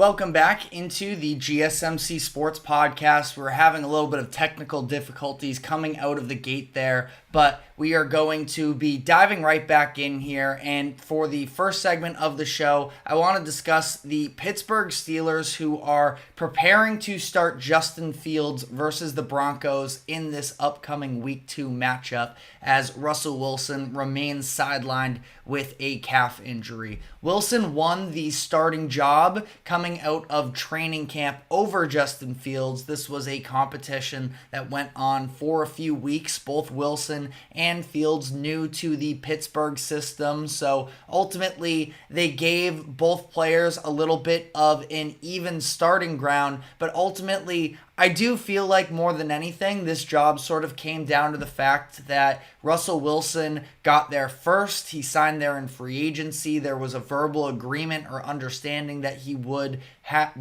Welcome back into the GSMC Sports Podcast. We're having a little bit of technical difficulties coming out of the gate there, but we are going to be diving right back in here. And for the first segment of the show, I want to discuss the Pittsburgh Steelers, who are preparing to start Justin Fields versus the Broncos in this upcoming Week 2 matchup, as Russell Wilson remains sidelined with a calf injury. Wilson won the starting job coming out of training camp over Justin Fields. This was a competition that went on for a few weeks. Both Wilson and Fields new to the Pittsburgh system, so ultimately they gave both players a little bit of an even starting ground, but ultimately I do feel like more than anything, this job sort of came down to the fact that Russell Wilson got there first. He signed there in free agency. There was a verbal agreement or understanding that he would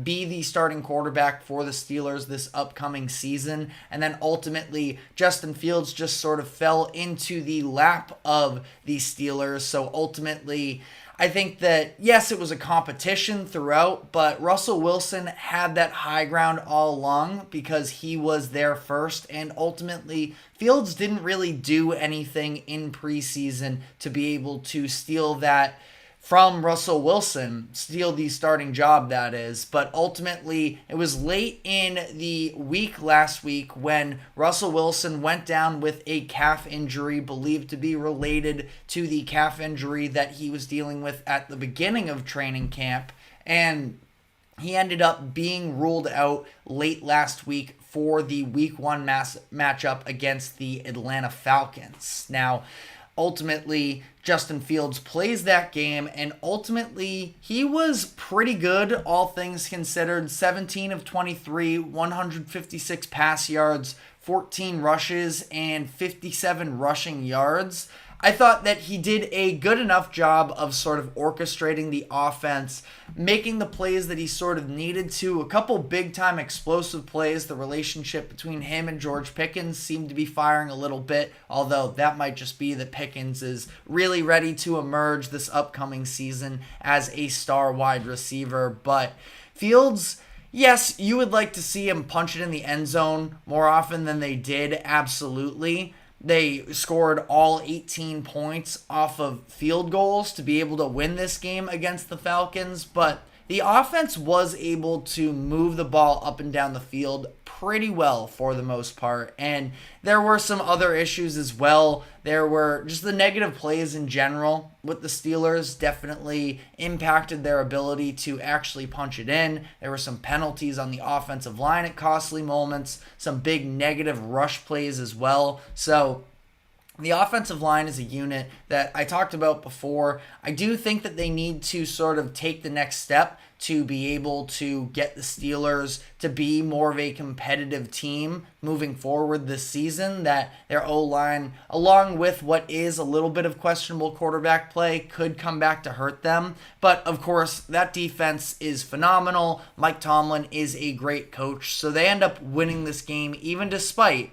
be the starting quarterback for the Steelers this upcoming season. And then ultimately, Justin Fields just sort of fell into the lap of the Steelers. So ultimately, I think that, yes, it was a competition throughout, but Russell Wilson had that high ground all along because he was there first, and ultimately Fields didn't really do anything in preseason to be able to steal that from Russell Wilson, steal the starting job, that is. But ultimately, it was late in the week last week when Russell Wilson went down with a calf injury believed to be related to the calf injury that he was dealing with at the beginning of training camp. And he ended up being ruled out late last week for the Week 1 matchup against the Atlanta Falcons. Now, ultimately, Justin Fields plays that game, and ultimately, he was pretty good, all things considered. 17 of 23, 156 pass yards, 14 rushes, and 57 rushing yards. I thought that he did a good enough job of sort of orchestrating the offense, making the plays that he sort of needed to. A couple big-time explosive plays. The relationship between him and George Pickens seemed to be firing a little bit, although that might just be that Pickens is really ready to emerge this upcoming season as a star wide receiver. But Fields, yes, you would like to see him punch it in the end zone more often than they did, absolutely. They scored all 18 points off of field goals to be able to win this game against the Falcons, but the offense was able to move the ball up and down the field pretty well for the most part, and there were some other issues as well. There were just the negative plays in general with the Steelers definitely impacted their ability to actually punch it in. There were some penalties on the offensive line at costly moments, some big negative rush plays as well. So the offensive line is a unit that I talked about before. I do think that they need to sort of take the next step to be able to get the Steelers to be more of a competitive team moving forward this season, that their O-line, along with what is a little bit of questionable quarterback play, could come back to hurt them. But, of course, that defense is phenomenal. Mike Tomlin is a great coach, so they end up winning this game even despite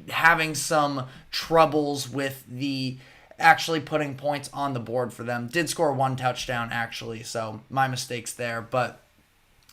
having some troubles with the actually putting points on the board for them. Did score one touchdown, actually, so my mistakes there. But,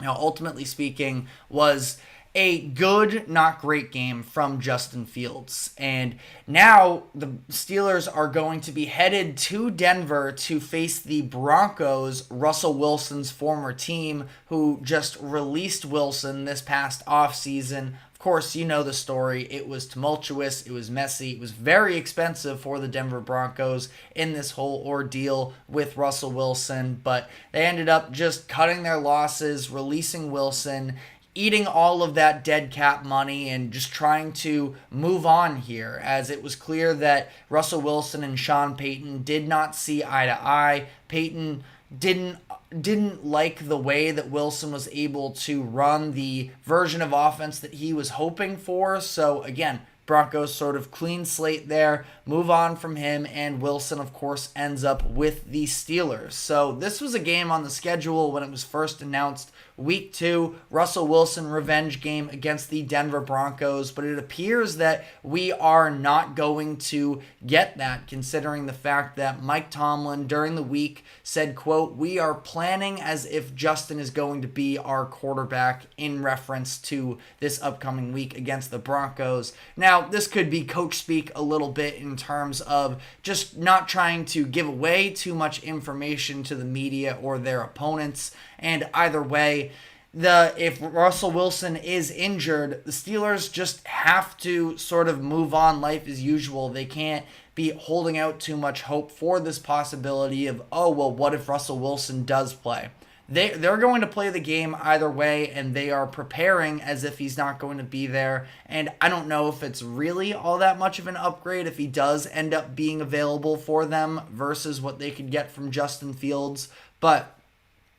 ultimately speaking, was a good, not great game from Justin Fields. And now the Steelers are going to be headed to Denver to face the Broncos, Russell Wilson's former team, who just released Wilson this past offseason. Of course, you know the story. It was tumultuous. It was messy. It was very expensive for the Denver Broncos in this whole ordeal with Russell Wilson. But they ended up just cutting their losses, releasing Wilson, eating all of that dead cap money, and just trying to move on here, as it was clear that Russell Wilson and Sean Payton did not see eye to eye. Payton didn't like the way that Wilson was able to run the version of offense that he was hoping for. So again, Broncos sort of clean slate there, move on from him, and Wilson, of course, ends up with the Steelers. So this was a game on the schedule when it was first announced. Week 2, Russell Wilson revenge game against the Denver Broncos, but it appears that we are not going to get that, considering the fact that Mike Tomlin during the week said, quote, "We are planning as if Justin is going to be our quarterback," in reference to this upcoming week against the Broncos. Now, this could be coach speak a little bit in terms of just not trying to give away too much information to the media or their opponents. And either way, if Russell Wilson is injured, the Steelers just have to sort of move on life as usual. They can't be holding out too much hope for this possibility of, oh, well, what if Russell Wilson does play? They're going to play the game either way, and they are preparing as if he's not going to be there. And I don't know if it's really all that much of an upgrade if he does end up being available for them versus what they could get from Justin Fields. But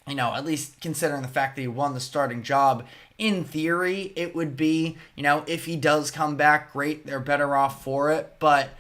at least considering the fact that he won the starting job, in theory, it would be, if he does come back, great, they're better off for it. But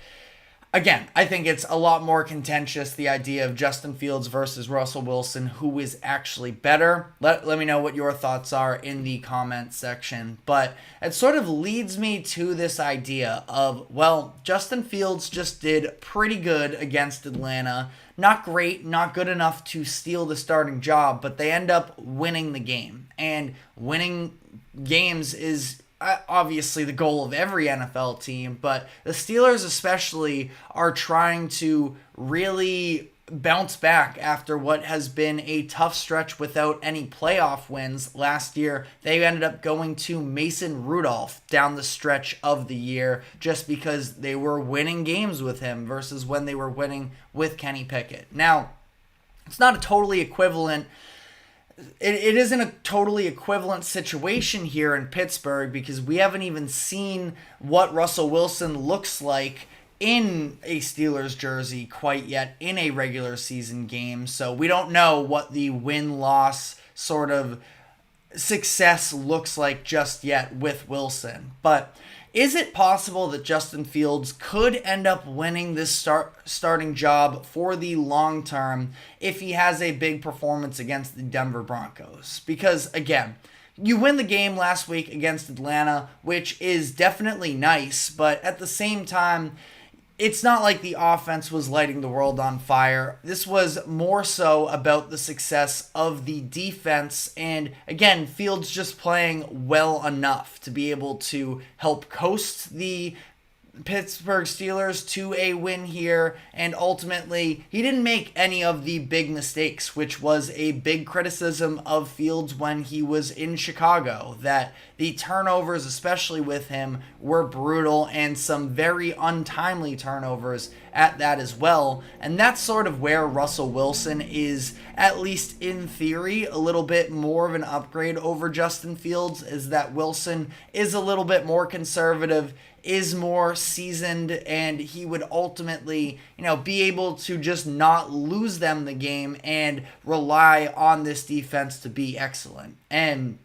again, I think it's a lot more contentious, the idea of Justin Fields versus Russell Wilson, who is actually better. Let me know what your thoughts are in the comment section. But it sort of leads me to this idea of, well, Justin Fields just did pretty good against Atlanta. Not great, not good enough to steal the starting job, but they end up winning the game. And winning games is obviously the goal of every NFL team, but the Steelers especially are trying to really bounce back after what has been a tough stretch without any playoff wins. Last year, they ended up going to Mason Rudolph down the stretch of the year just because they were winning games with him versus when they were winning with Kenny Pickett. Now, it's not a totally equivalent It isn't a totally equivalent situation here in Pittsburgh because we haven't even seen what Russell Wilson looks like in a Steelers jersey quite yet in a regular season game. So we don't know what the win-loss sort of success looks like just yet with Wilson. But is it possible that Justin Fields could end up winning this starting job for the long term if he has a big performance against the Denver Broncos? Because, again, you win the game last week against Atlanta, which is definitely nice, but at the same time, it's not like the offense was lighting the world on fire. This was more so about the success of the defense. And again, Fields just playing well enough to be able to help coast the Pittsburgh Steelers to a win here, and ultimately he didn't make any of the big mistakes, which was a big criticism of Fields when he was in Chicago, that the turnovers, especially with him, were brutal, and some very untimely turnovers at that as well. And that's sort of where Russell Wilson is, at least in theory, a little bit more of an upgrade over Justin Fields, is that Wilson is a little bit more conservative, is more seasoned, and he would ultimately, be able to just not lose them the game and rely on this defense to be excellent. And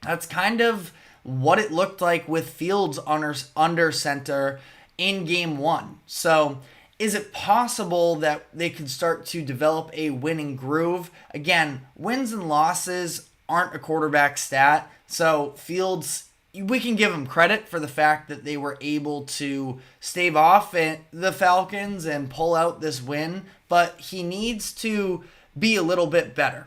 that's kind of what it looked like with Fields under center in game 1. So is it possible that they could start to develop a winning groove? Again, wins and losses aren't a quarterback stat, so Fields, we can give him credit for the fact that they were able to stave off the Falcons and pull out this win, but he needs to be a little bit better.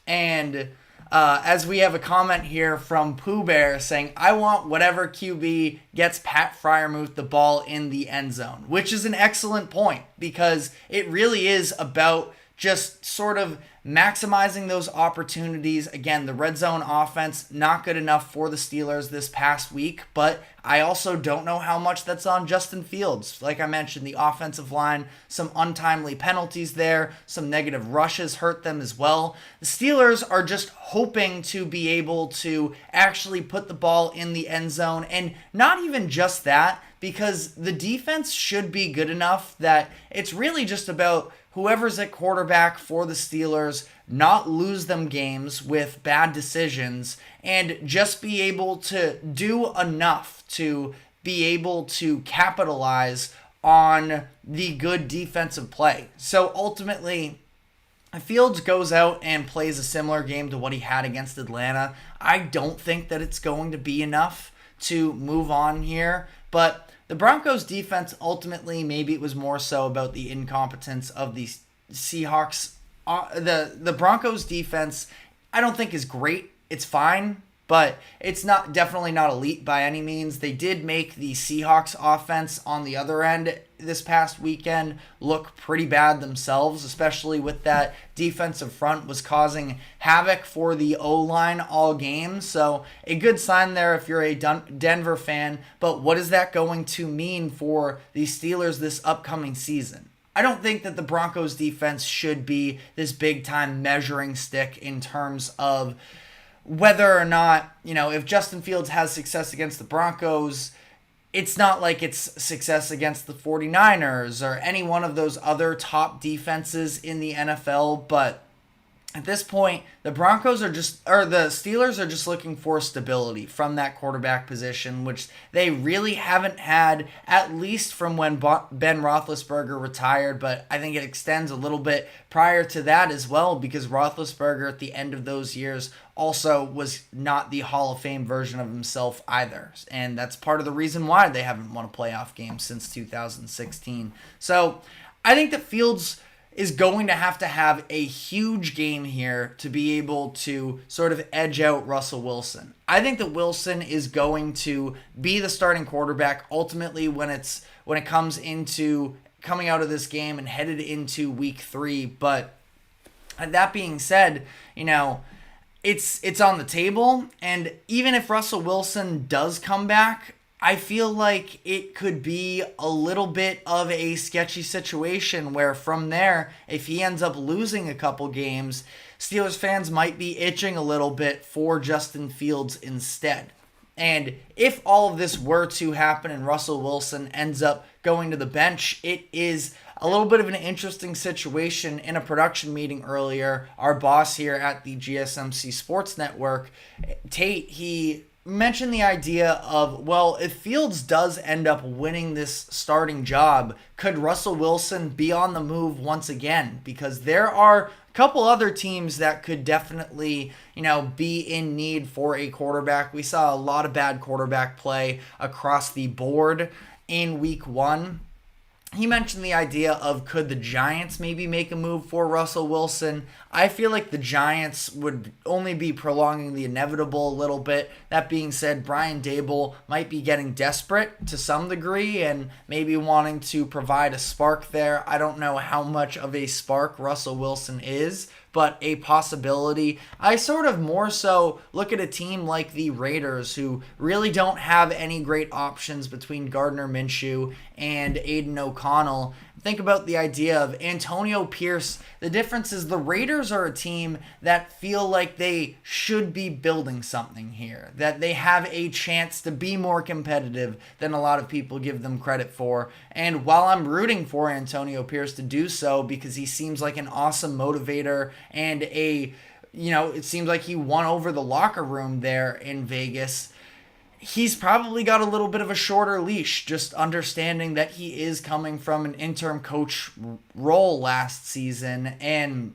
And as we have a comment here from Pooh Bear saying, "I want whatever QB gets Pat Freiermuth the ball in the end zone," which is an excellent point because it really is about just sort of maximizing those opportunities. Again, the red zone offense, not good enough for the Steelers this past week, but I also don't know how much that's on Justin Fields. Like I mentioned, the offensive line, some untimely penalties there, some negative rushes hurt them as well. The Steelers are just hoping to be able to actually put the ball in the end zone, and not even just that, because the defense should be good enough that it's really just about whoever's at quarterback for the Steelers not lose them games with bad decisions and just be able to do enough to be able to capitalize on the good defensive play. So ultimately, if Fields goes out and plays a similar game to what he had against Atlanta, I don't think that it's going to be enough to move on here. But the Broncos defense, ultimately, maybe it was more so about the incompetence of the Seahawks. The Broncos defense, I don't think is great. It's fine, but it's definitely not elite by any means. They did make the Seahawks offense on the other end this past weekend look pretty bad themselves, especially with that defensive front was causing havoc for the O-line all game. So a good sign there if you're a Denver fan. But what is that going to mean for the Steelers this upcoming season? I don't think that the Broncos defense should be this big time measuring stick in terms of whether or not, if Justin Fields has success against the Broncos, it's not like it's success against the 49ers or any one of those other top defenses in the NFL. But at this point, the Steelers are just looking for stability from that quarterback position, which they really haven't had, at least from when Ben Roethlisberger retired. But I think it extends a little bit prior to that as well, because Roethlisberger at the end of those years also was not the Hall of Fame version of himself either. And that's part of the reason why they haven't won a playoff game since 2016. So I think that Fields is going to have a huge game here to be able to sort of edge out Russell Wilson. I think that Wilson is going to be the starting quarterback ultimately when it comes into coming out of this game and headed into week 3. But that being said, it's on the table, and even if Russell Wilson does come back, I feel like it could be a little bit of a sketchy situation where from there, if he ends up losing a couple games, Steelers fans might be itching a little bit for Justin Fields instead. And if all of this were to happen and Russell Wilson ends up going to the bench, it is a little bit of an interesting situation. In a production meeting earlier, our boss here at the GSMC Sports Network, Tate, he mentioned the idea of, well, if Fields does end up winning this starting job, could Russell Wilson be on the move once again? Because there are a couple other teams that could definitely, be in need for a quarterback. We saw a lot of bad quarterback play across the board in week 1. He mentioned the idea of, could the Giants maybe make a move for Russell Wilson? I feel like the Giants would only be prolonging the inevitable a little bit. That being said, Brian Daboll might be getting desperate to some degree and maybe wanting to provide a spark there. I don't know how much of a spark Russell Wilson is, but a possibility. I sort of more so look at a team like the Raiders, who really don't have any great options between Gardner Minshew and Aiden O'Connell. Think about the idea of Antonio Pierce. The difference is the Raiders are a team that feel like they should be building something here, that they have a chance to be more competitive than a lot of people give them credit for. And while I'm rooting for Antonio Pierce to do so because he seems like an awesome motivator and it seems like he won over the locker room there in Vegas, he's probably got a little bit of a shorter leash, just understanding that he is coming from an interim coach role last season. And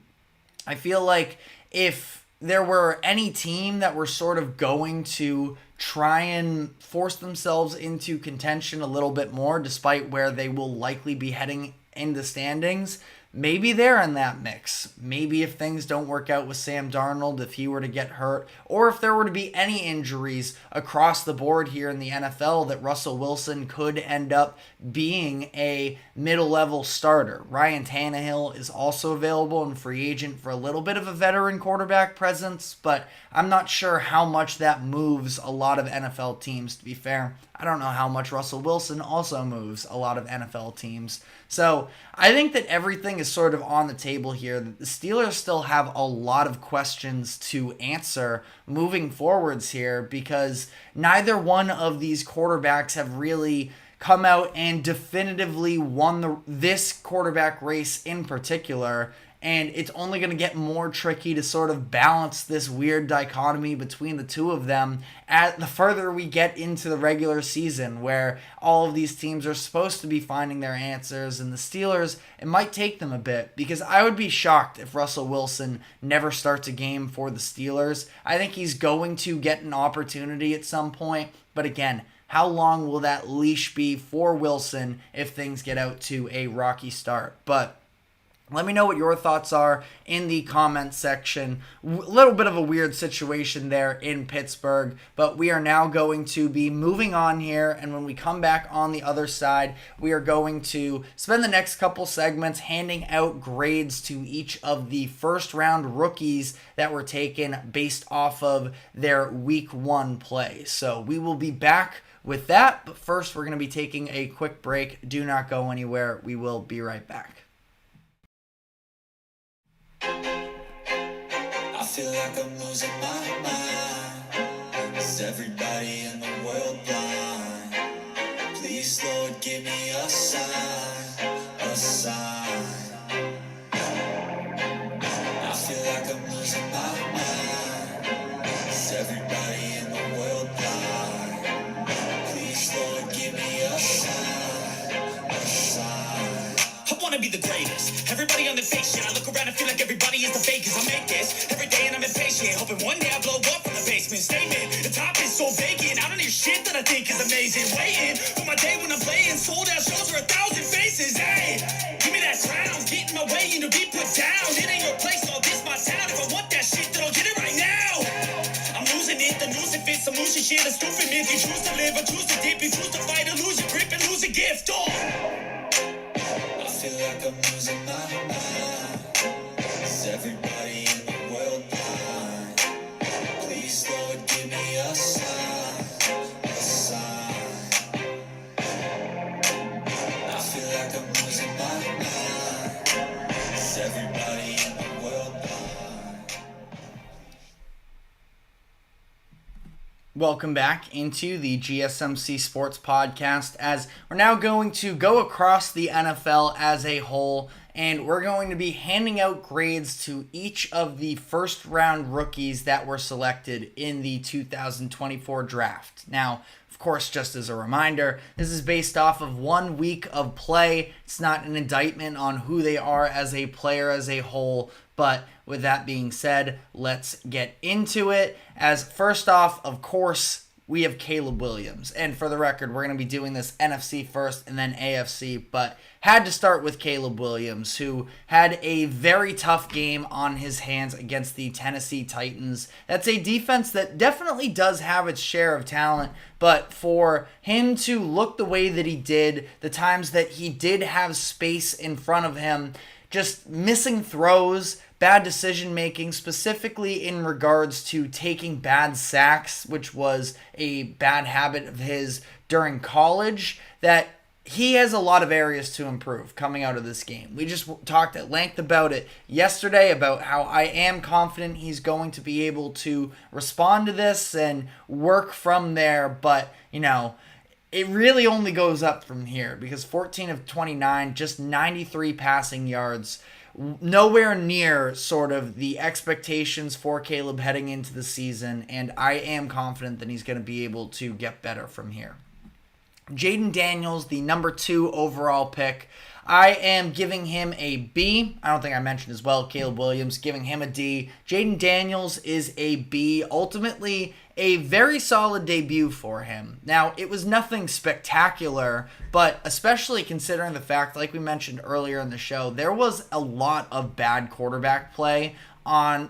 I feel like if there were any team that were sort of going to try and force themselves into contention a little bit more, despite where they will likely be heading in the standings, maybe they're in that mix. Maybe if things don't work out with Sam Darnold, if he were to get hurt, or if there were to be any injuries across the board here in the NFL, that Russell Wilson could end up being a middle-level starter. Ryan Tannehill is also available and free agent for a little bit of a veteran quarterback presence, but I'm not sure how much that moves a lot of NFL teams, to be fair. I don't know how much Russell Wilson also moves a lot of NFL teams. So I think that everything is sort of on the table here. The Steelers still have a lot of questions to answer moving forwards here, because neither one of these quarterbacks have really come out and definitively won this quarterback race in particular. and it's only going to get more tricky to sort of balance this weird dichotomy between the two of them the further we get into the regular season, where all of these teams are supposed to be finding their answers, and the Steelers, it might take them a bit, because I would be shocked if Russell Wilson never starts a game for the Steelers. I think he's going to get an opportunity at some point, but again, how long will that leash be for Wilson if things get out to a rocky start? But let me know what your thoughts are in the comments section. A little bit of a weird situation there in Pittsburgh, but we are now going to be moving on here, and when we come back on the other side, we are going to spend the next couple segments handing out grades to each of the first-round rookies that were taken based off of their Week 1 play. So we will be back with that, but first we're going to be taking a quick break. Do not go anywhere. We will be right back. I feel like I'm losing my mind. Is everybody in the world blind? Please, Lord, give me a sign, a sign. I feel like I'm losing my mind. Is everybody in the world blind? Please, Lord, give me a sign, a sign. I wanna be the greatest. Everybody on the fake shit. I look around and feel like everybody is the fakest. I make this every day and I'm impatient, hoping one day I blow up from the basement. Statement, the top is so vacant. I don't hear shit that I think is amazing. Waiting for my day when I'm playing sold out shows for 1,000 faces. Hey, give me that crown, get in my way and to be put down. It ain't your place, all this my town. If I want that shit, then I'll get it right now. I'm losing it, the news it fits. I'm losing shit, a stupid myth. You choose to live, I choose to dip. You choose to fight, or lose your grip and lose a gift. Oh, I feel like I'm losing my mind. Is everybody in the world blind? Please, Lord, give me a sign, a sign. I feel like I'm losing my mind. Is everybody in the world blind? Welcome back into the GSMC Sports Podcast, as we're now going to go across the NFL as a whole, and we're going to be handing out grades to each of the first-round rookies that were selected in the 2024 draft. Now, of course, just as a reminder, this is based off of 1 week of play. It's not an indictment on who they are as a player as a whole, but with that being said, let's get into it. As first off, of course, we have Caleb Williams. And for the record, we're going to be doing this NFC first and then AFC, but had to start with Caleb Williams, who had a very tough game on his hands against the Tennessee Titans. That's a defense that definitely does have its share of talent, but for him to look the way that he did, the times that he did have space in front of him, just missing throws, bad decision making, specifically in regards to taking bad sacks, which was a bad habit of his during college, that he has a lot of areas to improve coming out of this game. We just talked at length about it yesterday, about how I am confident he's going to be able to respond to this and work from there, but, you know, it really only goes up from here, because 14 of 29, just 93 passing yards, nowhere near sort of the expectations for Caleb heading into the season, and I am confident that he's going to be able to get better from here. Jayden Daniels, the number 2 overall pick, I am giving him a B. I don't think I mentioned as well, Caleb Williams, giving him a D. Jayden Daniels is a B. Ultimately, a very solid debut for him. Now, it was nothing spectacular, but especially considering the fact, like we mentioned earlier in the show, there was a lot of bad quarterback play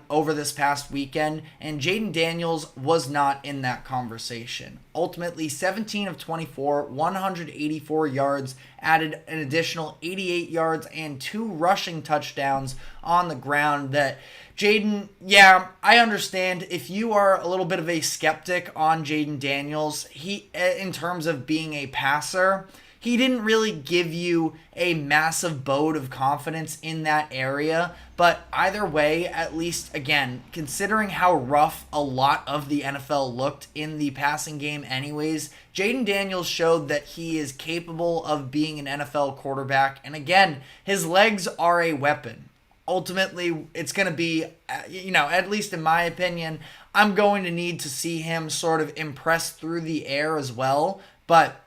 over this past weekend, and Jayden Daniels was not in that conversation. Ultimately, 17 of 24, 184 yards, added an additional 88 yards and 2 rushing touchdowns on the ground. That Jayden, yeah, I understand if you are a little bit of a skeptic on Jayden Daniels, he, in terms of being a passer, he didn't really give you a massive boat of confidence in that area. But either way, at least, again, considering how rough a lot of the NFL looked in the passing game anyways, Jayden Daniels showed that he is capable of being an NFL quarterback. And again, his legs are a weapon. ultimately it's going to be, at least in my opinion, I'm going to need to see him sort of impress through the air as well. But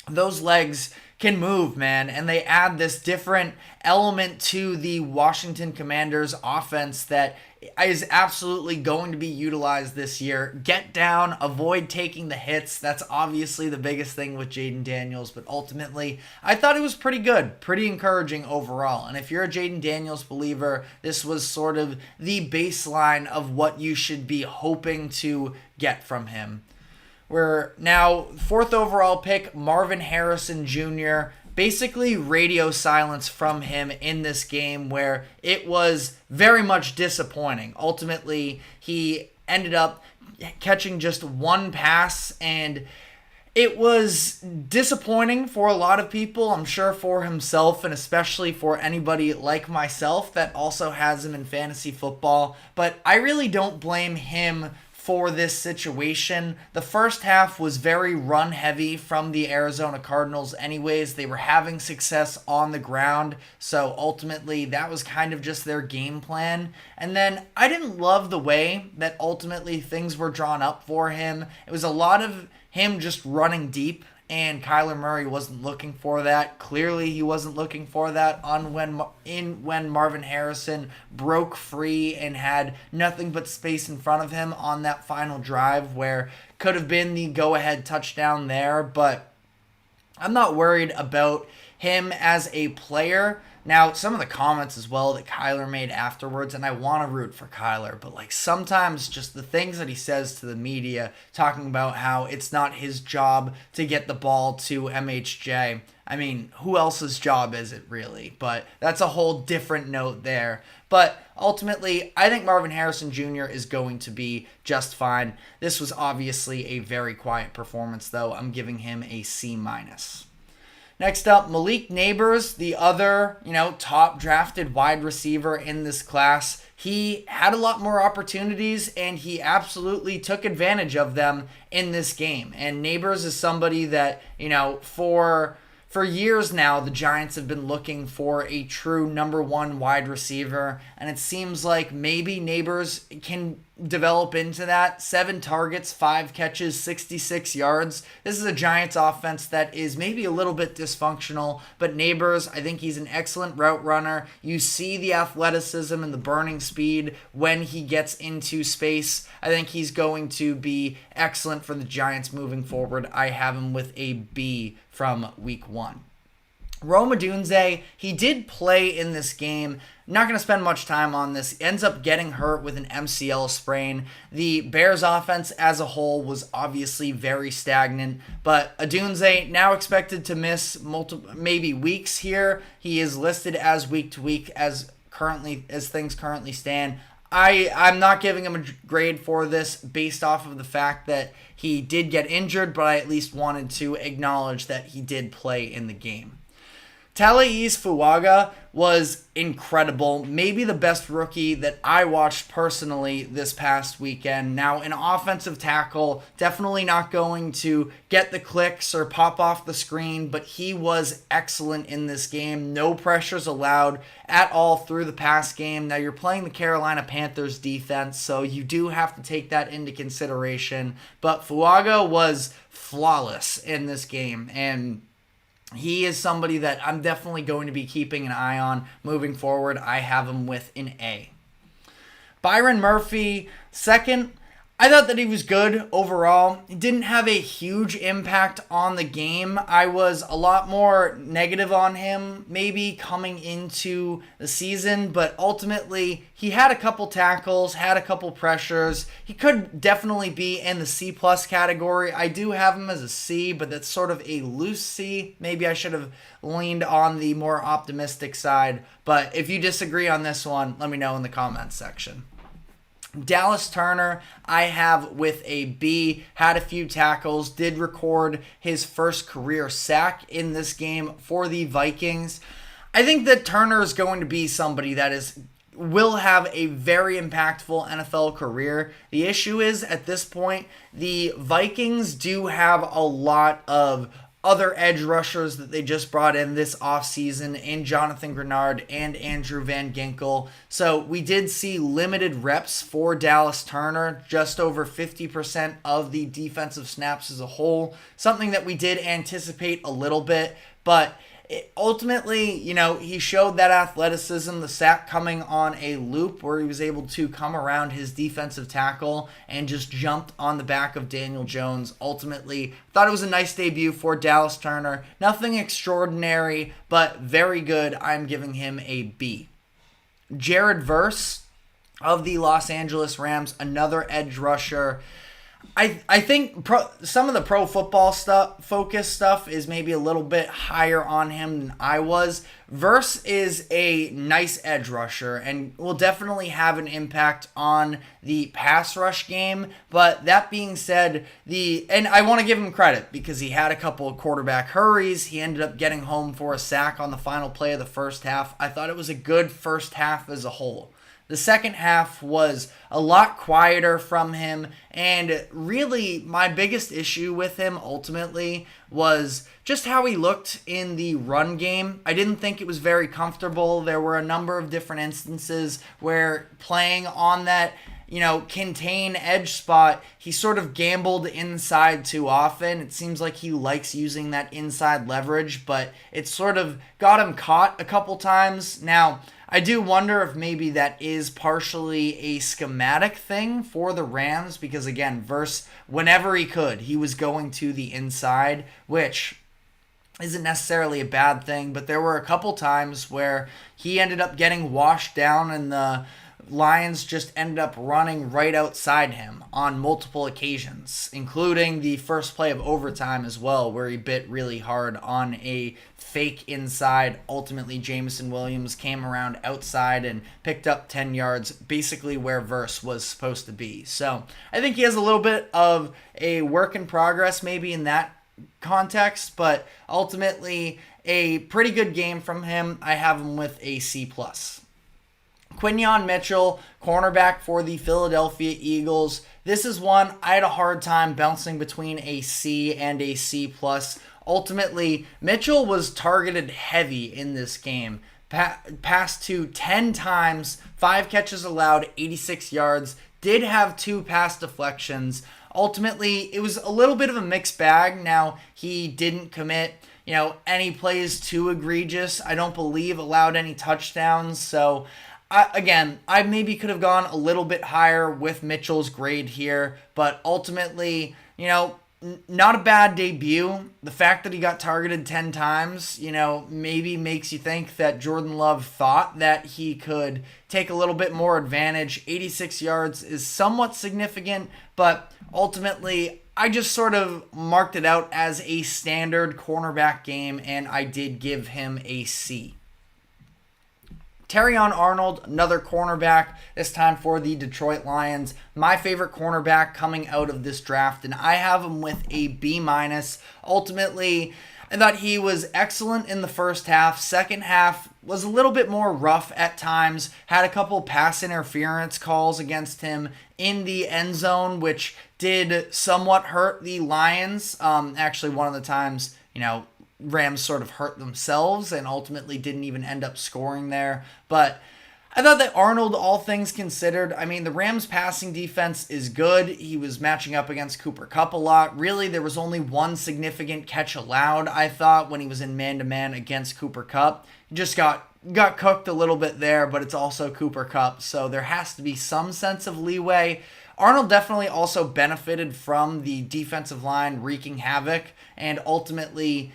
those legs can move, man, and they add this different element to the Washington Commanders offense that is absolutely going to be utilized this year. Get down, avoid taking the hits. That's obviously the biggest thing with Jayden Daniels, but ultimately, I thought it was pretty good, pretty encouraging overall. And if you're a Jayden Daniels believer, this was sort of the baseline of what you should be hoping to get from him. We're now 4th overall pick, Marvin Harrison Jr. Basically radio silence from him in this game where it was very much disappointing. Ultimately, he ended up catching just one pass, and it was disappointing for a lot of people, I'm sure for himself, and especially for anybody like myself that also has him in fantasy football. But I really don't blame him for this situation. The first half was very run heavy from the Arizona Cardinals anyways. They were having success on the ground, so ultimately that was kind of just their game plan. And then I didn't love the way that ultimately things were drawn up for him. It was a lot of him just running deep, and Kyler Murray wasn't looking for that. Clearly, he wasn't looking for that when Marvin Harrison broke free and had nothing but space in front of him on that final drive where could have been the go-ahead touchdown there. But I'm not worried about him as a player. Now, some of the comments as well that Kyler made afterwards, and I want to root for Kyler, but sometimes just the things that he says to the media, talking about how it's not his job to get the ball to MHJ. I mean, who else's job is it really? But that's a whole different note there. But ultimately, I think Marvin Harrison Jr. is going to be just fine. This was obviously a very quiet performance, though. I'm giving him a C-. Next up, Malik Nabers, the other, top drafted wide receiver in this class. He had a lot more opportunities, and he absolutely took advantage of them in this game. And Nabers is somebody that, for years now, the Giants have been looking for a true number one wide receiver, and it seems like maybe Nabers can develop into that. 7 targets, 5 catches, 66 yards. This is a Giants offense that is maybe a little bit dysfunctional, but Nabers, I think he's an excellent route runner. You see the athleticism and the burning speed when he gets into space. I think he's going to be excellent for the Giants moving forward. I have him with a B from week 1. Rome Odunze, he did play in this game. Not going to spend much time on this. Ends up getting hurt with an MCL sprain. The Bears offense as a whole was obviously very stagnant, but Odunze now expected to miss maybe weeks here. He is listed as week to week as things currently stand. I'm not giving him a grade for this based off of the fact that he did get injured, but I at least wanted to acknowledge that he did play in the game. Talais Fuaga was incredible. Maybe the best rookie that I watched personally this past weekend. Now, an offensive tackle, definitely not going to get the clicks or pop off the screen, but he was excellent in this game. No pressures allowed at all through the pass game. Now, you're playing the Carolina Panthers defense, so you do have to take that into consideration. But Fuaga was flawless in this game, and he is somebody that I'm definitely going to be keeping an eye on moving forward. I have him with an A. Byron Murphy, second. I thought that he was good overall. He didn't have a huge impact on the game. I was a lot more negative on him maybe coming into the season, but ultimately he had a couple tackles, had a couple pressures. He could definitely be in the C+ category. I do have him as a C, but that's sort of a loose C. Maybe I should have leaned on the more optimistic side, but if you disagree on this one, let me know in the comments section. Dallas Turner, I have with a B, had a few tackles, did record his first career sack in this game for the Vikings. I think that Turner is going to be somebody that will have a very impactful NFL career. The issue is, at this point, the Vikings do have a lot of other edge rushers that they just brought in this offseason in Jonathan Grenard and Andrew Van Ginkel. So we did see limited reps for Dallas Turner, just over 50% of the defensive snaps as a whole, something that we did anticipate a little bit, but ultimately, he showed that athleticism, the sack coming on a loop where he was able to come around his defensive tackle and just jumped on the back of Daniel Jones. Ultimately, thought it was a nice debut for Dallas Turner. Nothing extraordinary, but very good. I'm giving him a B. Jared Verse of the Los Angeles Rams, another edge rusher. I think some of the pro football focus stuff is maybe a little bit higher on him than I was. Verse is a nice edge rusher and will definitely have an impact on the pass rush game. But that being said, and I want to give him credit because he had a couple of quarterback hurries. He ended up getting home for a sack on the final play of the first half. I thought it was a good first half as a whole. The second half was a lot quieter from him, and really my biggest issue with him ultimately was just how he looked in the run game. I didn't think it was very comfortable. There were a number of different instances where playing on that contain edge spot, he sort of gambled inside too often. It seems like he likes using that inside leverage, but it sort of got him caught a couple times. Now, I do wonder if maybe that is partially a schematic thing for the Rams because, again, Verse, whenever he could, he was going to the inside, which isn't necessarily a bad thing, but there were a couple times where he ended up getting washed down and the Lions just ended up running right outside him on multiple occasions, including the first play of overtime as well, where he bit really hard on a fake inside. Ultimately, Jameson Williams came around outside and picked up 10 yards, basically where Verse was supposed to be. So I think he has a little bit of a work in progress maybe in that context, but ultimately a pretty good game from him. I have him with a C+. Quinyon Mitchell, cornerback for the Philadelphia Eagles. This is one I had a hard time bouncing between a C and a C+. Ultimately, Mitchell was targeted heavy in this game. Passed to 10 times, 5 catches allowed, 86 yards. Did have 2 pass deflections. Ultimately, it was a little bit of a mixed bag. Now, he didn't commit any plays too egregious. I don't believe allowed any touchdowns. So I maybe could have gone a little bit higher with Mitchell's grade here, but ultimately, not a bad debut. The fact that he got targeted 10 times, maybe makes you think that Jordan Love thought that he could take a little bit more advantage. 86 yards is somewhat significant, but ultimately, I just sort of marked it out as a standard cornerback game, and I did give him a C. Terrion Arnold, another cornerback, this time for the Detroit Lions. My favorite cornerback coming out of this draft, and I have him with a B-. Ultimately, I thought he was excellent in the first half. Second half was a little bit more rough at times. Had a couple pass interference calls against him in the end zone, which did somewhat hurt the Lions. Actually, one of the times, Rams sort of hurt themselves and ultimately didn't even end up scoring there. But I thought that Arnold, all things considered, the Rams' passing defense is good. He was matching up against Cooper Kupp a lot. Really, there was only one significant catch allowed, I thought, when he was in man-to-man against Cooper Kupp. He just got cooked a little bit there, but it's also Cooper Kupp, so there has to be some sense of leeway. Arnold definitely also benefited from the defensive line wreaking havoc, and ultimately,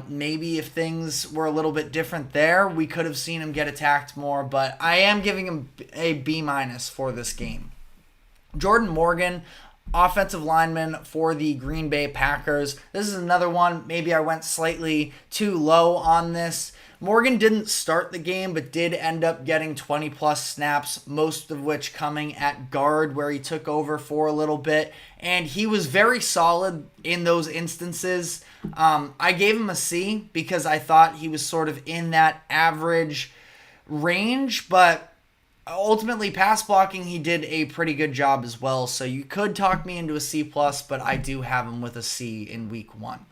maybe if things were a little bit different there, we could have seen him get attacked more, but I am giving him a B- for this game. Jordan Morgan, offensive lineman for the Green Bay Packers. This is another one, maybe I went slightly too low on this. Morgan didn't start the game, but did end up getting 20-plus snaps, most of which coming at guard, where he took over for a little bit. And he was very solid in those instances. I gave him a C because I thought he was sort of in that average range, but ultimately pass blocking, he did a pretty good job as well. So you could talk me into a C+, but I do have him with a C in week 1.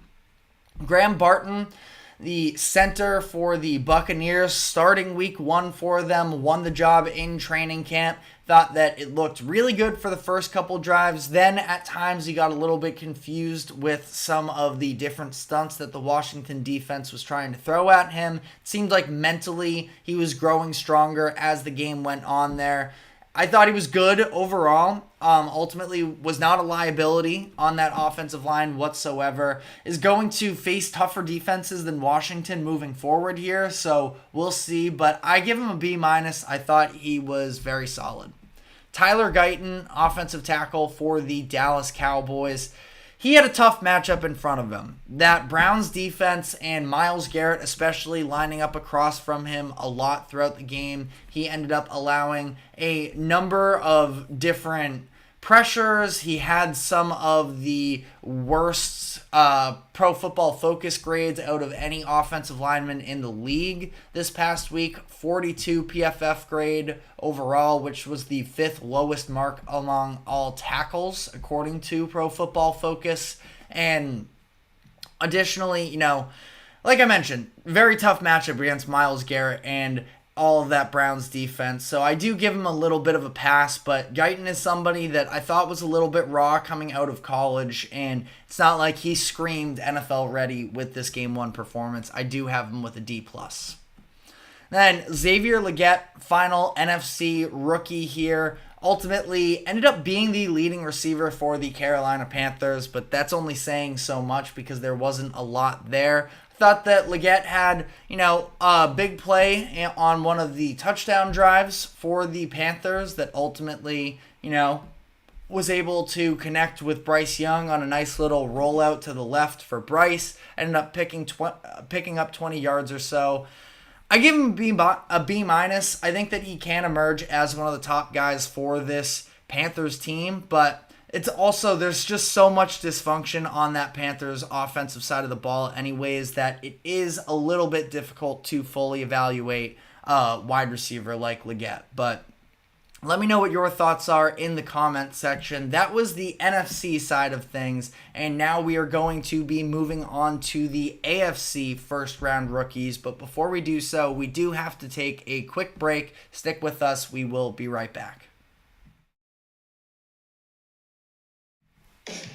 Graham Barton, the center for the Buccaneers, starting week 1 for them, won the job in training camp. Thought that it looked really good for the first couple drives. Then at times he got a little bit confused with some of the different stunts that the Washington defense was trying to throw at him. It seemed like mentally he was growing stronger as the game went on there. I thought he was good overall. Ultimately was not a liability on that offensive line whatsoever. Is going to face tougher defenses than Washington moving forward here, so we'll see. But I give him a B-. I thought he was very solid. Tyler Guyton, offensive tackle for the Dallas Cowboys. He had a tough matchup in front of him. That Browns defense and Myles Garrett especially lining up across from him a lot throughout the game. He ended up allowing a number of different pressures. He had some of the worst Pro Football Focus grades out of any offensive lineman in the league this past week. 42 PFF grade overall, which was the 5th lowest mark among all tackles, according to Pro Football Focus. And additionally, like I mentioned, very tough matchup against Myles Garrett and all of that Browns defense. So I do give him a little bit of a pass, but Guyton is somebody that I thought was a little bit raw coming out of college, and it's not like he screamed NFL ready with this game 1 performance. I do have him with a D+. Then Xavier Legette, final NFC rookie here, ultimately ended up being the leading receiver for the Carolina Panthers, but that's only saying so much because there wasn't a lot there. Thought that Legette had, a big play on one of the touchdown drives for the Panthers that ultimately, was able to connect with Bryce Young on a nice little rollout to the left for Bryce. Ended up picking up 20 yards or so. I give him a B-. I think that he can emerge as one of the top guys for this Panthers team, but it's also, there's just so much dysfunction on that Panthers offensive side of the ball anyways that it is a little bit difficult to fully evaluate a wide receiver like Legette. But let me know what your thoughts are in the comment section. That was the NFC side of things, and now we are going to be moving on to the AFC first round rookies. But before we do so, we do have to take a quick break. Stick with us. We will be right back.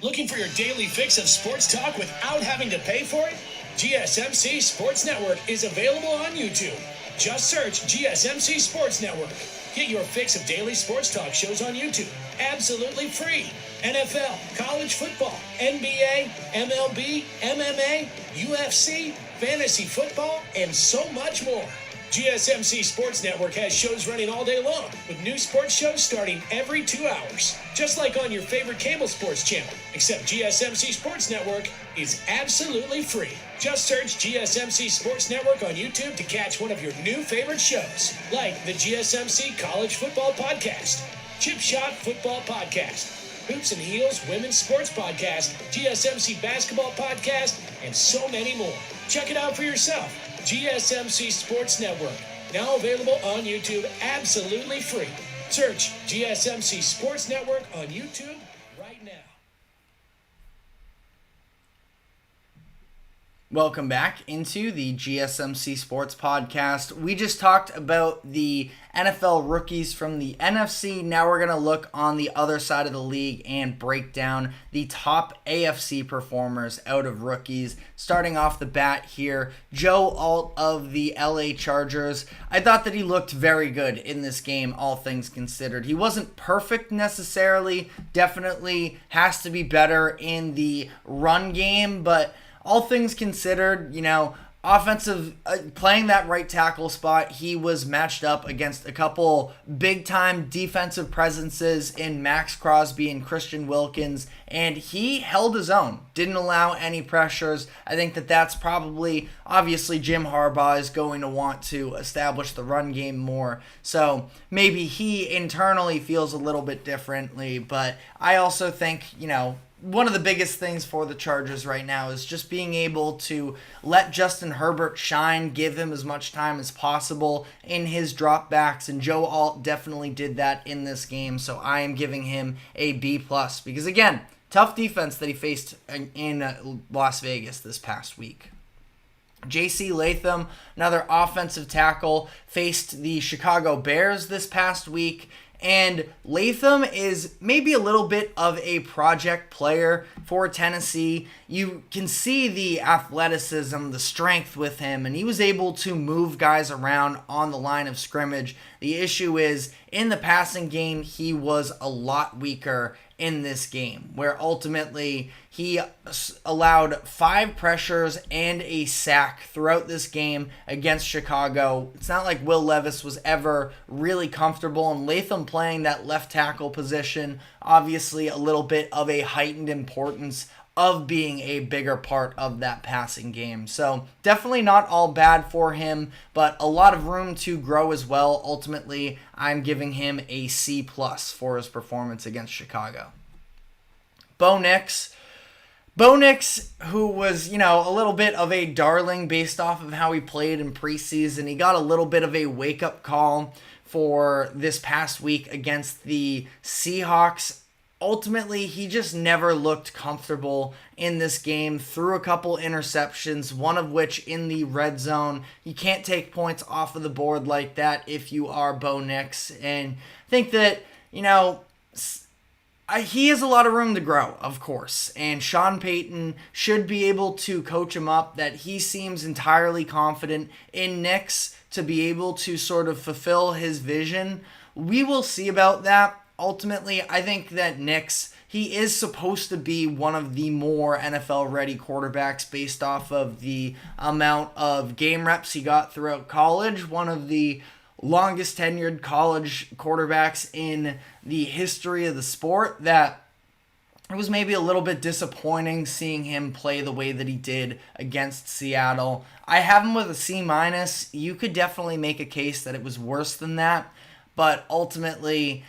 Looking for your daily fix of sports talk without having to pay for it? GSMC Sports Network is available on YouTube. Just search GSMC Sports Network. Get your fix of daily sports talk shows on YouTube, absolutely free. NFL, college football, NBA, MLB, MMA, UFC, fantasy football, and so much more. GSMC Sports Network has shows running all day long, with new sports shows starting every 2 hours. Just like on your favorite cable sports channel, except GSMC Sports Network is absolutely free. Just search GSMC Sports Network on YouTube to catch one of your new favorite shows, like the GSMC College Football Podcast, Chip Shot Football Podcast, Hoops and Heels Women's Sports Podcast, GSMC Basketball Podcast, and so many more. Check it out for yourself. GSMC Sports Network, now available on YouTube absolutely free. Search GSMC Sports Network on YouTube right now. Welcome back into the GSMC Sports Podcast. We just talked about the NFL rookies from the NFC. Now we're going to look on the other side of the league and break down the top AFC performers out of rookies. Starting off the bat here, Joe Alt of the LA Chargers. I thought that he looked very good in this game, all things considered. He wasn't perfect necessarily. Definitely has to be better in the run game, but all things considered, offensive, playing that right tackle spot, he was matched up against a couple big-time defensive presences in Max Crosby and Christian Wilkins, and he held his own, didn't allow any pressures. I think that that's probably, obviously, Jim Harbaugh is going to want to establish the run game more, so maybe he internally feels a little bit differently, but I also think, one of the biggest things for the Chargers right now is just being able to let Justin Herbert shine, give him as much time as possible in his dropbacks, and Joe Alt definitely did that in this game, so I am giving him a B+, because again, tough defense that he faced in Las Vegas this past week. J.C. Latham, another offensive tackle, faced the Chicago Bears this past week, and Latham is maybe a little bit of a project player for Tennessee. You can see the athleticism, the strength with him, and he was able to move guys around on the line of scrimmage. The issue is, in the passing game, he was a lot weaker in this game, where ultimately he allowed 5 pressures and a sack throughout this game against Chicago. It's not like Will Levis was ever really comfortable, and Latham playing that left tackle position, obviously a little bit of a heightened importance of being a bigger part of that passing game. So definitely not all bad for him, but a lot of room to grow as well. Ultimately, I'm giving him a C+ for his performance against Chicago. Bo Nix, who was, a little bit of a darling based off of how he played in preseason. He got a little bit of a wake-up call for this past week against the Seahawks. Ultimately, he just never looked comfortable in this game. Threw a couple interceptions, one of which in the red zone. You can't take points off of the board like that if you are Bo Nix. And I think that, he has a lot of room to grow, of course. And Sean Payton should be able to coach him up, that he seems entirely confident in Nix to be able to sort of fulfill his vision. We will see about that. Ultimately, I think that Nix, he is supposed to be one of the more NFL-ready quarterbacks based off of the amount of game reps he got throughout college. One of the longest tenured college quarterbacks in the history of the sport. That it was maybe a little bit disappointing seeing him play the way that he did against Seattle. I have him with a C-. You could definitely make a case that it was worse than that, but ultimately,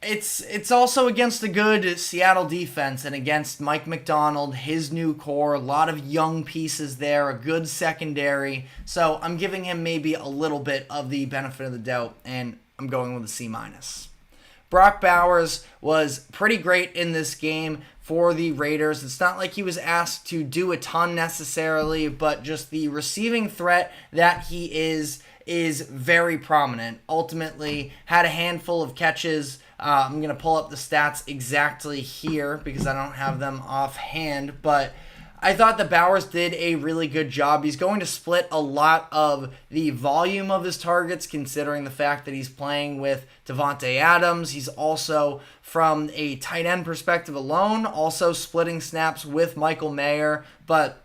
it's also against a good Seattle defense and against Mike McDonald, his new core, a lot of young pieces there, a good secondary. So I'm giving him maybe a little bit of the benefit of the doubt, and I'm going with a C-. Brock Bowers was pretty great in this game for the Raiders. It's not like he was asked to do a ton necessarily, but just the receiving threat that he is very prominent. Ultimately, had a handful of catches. I'm going to pull up the stats exactly here because I don't have them offhand, but I thought that Bowers did a really good job. He's going to split a lot of the volume of his targets, considering the fact that he's playing with Devontae Adams. He's also, from a tight end perspective alone, also splitting snaps with Michael Mayer, but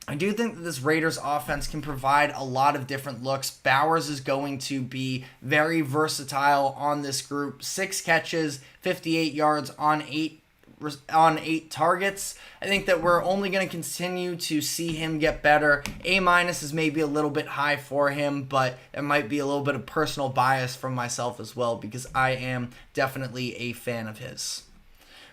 I do think that this Raiders offense can provide a lot of different looks. Bowers is going to be very versatile on this group. 6 catches, 58 yards on 8 targets. I think that we're only going to continue to see him get better. A- is maybe a little bit high for him, but it might be a little bit of personal bias from myself as well because I am definitely a fan of his.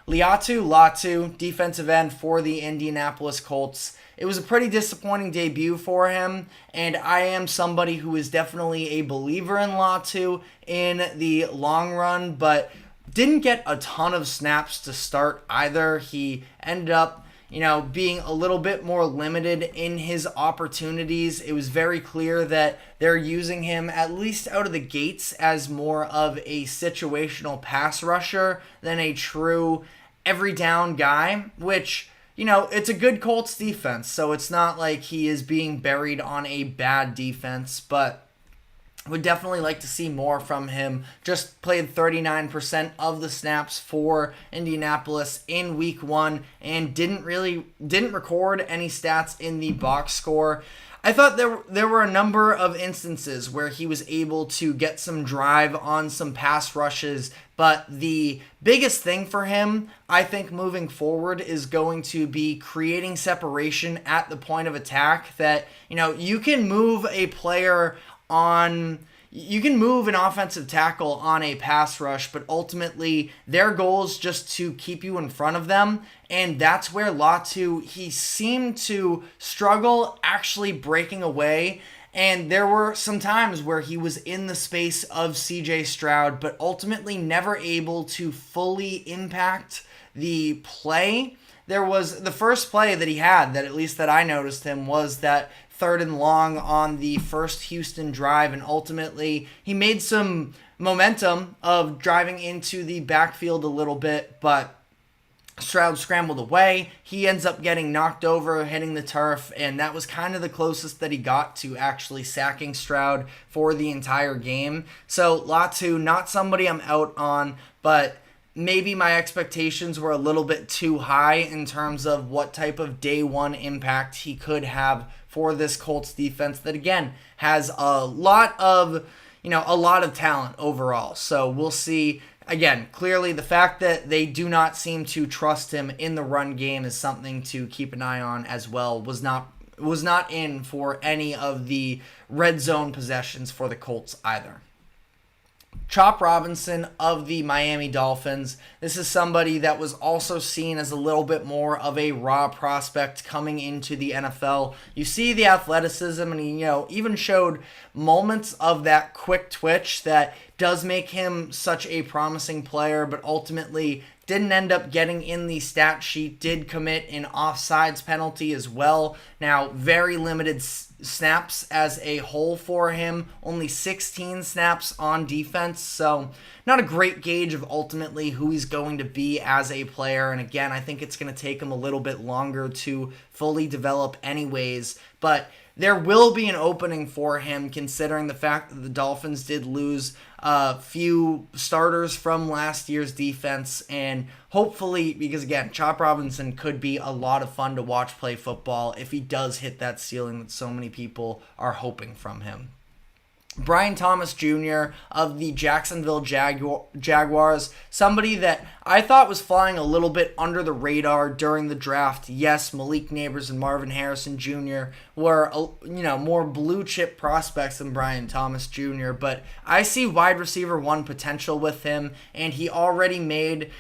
Latu, defensive end for the Indianapolis Colts. It was a pretty disappointing debut for him, and I am somebody who is definitely a believer in Latu in the long run, but didn't get a ton of snaps to start either. He ended up, being a little bit more limited in his opportunities. It was very clear that they're using him, at least out of the gates, as more of a situational pass rusher than a true every down guy, which, it's a good Colts defense, so it's not like he is being buried on a bad defense, but would definitely like to see more from him. Just played 39% of the snaps for Indianapolis in week 1 and didn't record any stats in the box score. I thought there were a number of instances where he was able to get some drive on some pass rushes, but the biggest thing for him, I think, moving forward is going to be creating separation at the point of attack. That, you can move a player on, you can move an offensive tackle on a pass rush, but ultimately their goal is just to keep you in front of them. And that's where Latu, he seemed to struggle actually breaking away. And there were some times where he was in the space of CJ Stroud, but ultimately never able to fully impact the play. There was the first play that he had, that at least that I noticed him, was that 3rd and long on the first Houston drive, and ultimately he made some momentum of driving into the backfield a little bit, but Stroud scrambled away. He ends up getting knocked over, hitting the turf, and that was kind of the closest that he got to actually sacking Stroud for the entire game. So Latu, not somebody I'm out on, but maybe my expectations were a little bit too high in terms of what type of day one impact he could have for this Colts defense that, again, has a lot of talent overall. So we'll see. Again, clearly the fact that they do not seem to trust him in the run game is something to keep an eye on as well. Was not in for any of the red zone possessions for the Colts either. Chop Robinson of the Miami Dolphins. This is somebody that was also seen as a little bit more of a raw prospect coming into the NFL. You see the athleticism, and he, even showed moments of that quick twitch that does make him such a promising player, but ultimately didn't end up getting in the stat sheet, did commit an offsides penalty as well. Now, very limited snaps as a whole for him, only 16 snaps on defense, so not a great gauge of ultimately who he's going to be as a player. And again, I think it's going to take him a little bit longer to fully develop anyways, but there will be an opening for him considering the fact that the Dolphins did lose a few starters from last year's defense, and hopefully, because again, Chop Robinson could be a lot of fun to watch play football if he does hit that ceiling that so many people are hoping from him. Brian Thomas Jr. of the Jacksonville Jaguars, somebody that I thought was flying a little bit under the radar during the draft. Yes, Malik Nabers and Marvin Harrison Jr. were, more blue chip prospects than Brian Thomas Jr., but I see wide receiver 1 potential with him, and he already made,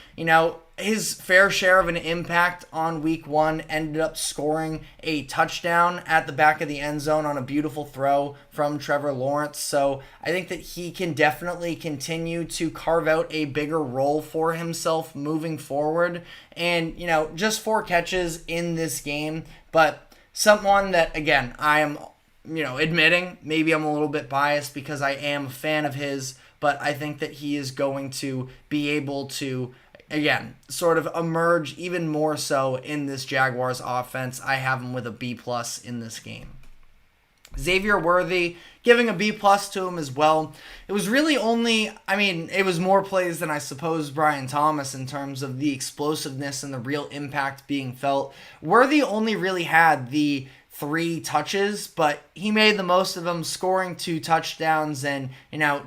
his fair share of an impact on week 1, ended up scoring a touchdown at the back of the end zone on a beautiful throw from Trevor Lawrence. So I think that he can definitely continue to carve out a bigger role for himself moving forward. And, just 4 catches in this game, but someone that, again, I am, admitting maybe I'm a little bit biased because I am a fan of his, but I think that he is going to be able to, again, sort of emerge even more so in this Jaguars offense. I have him with a B+ in this game. Xavier Worthy, giving a B+ to him as well. It was really it was more plays than I suppose Brian Thomas in terms of the explosiveness and the real impact being felt. Worthy only really had the 3 touches, but he made the most of them, scoring 2 touchdowns and,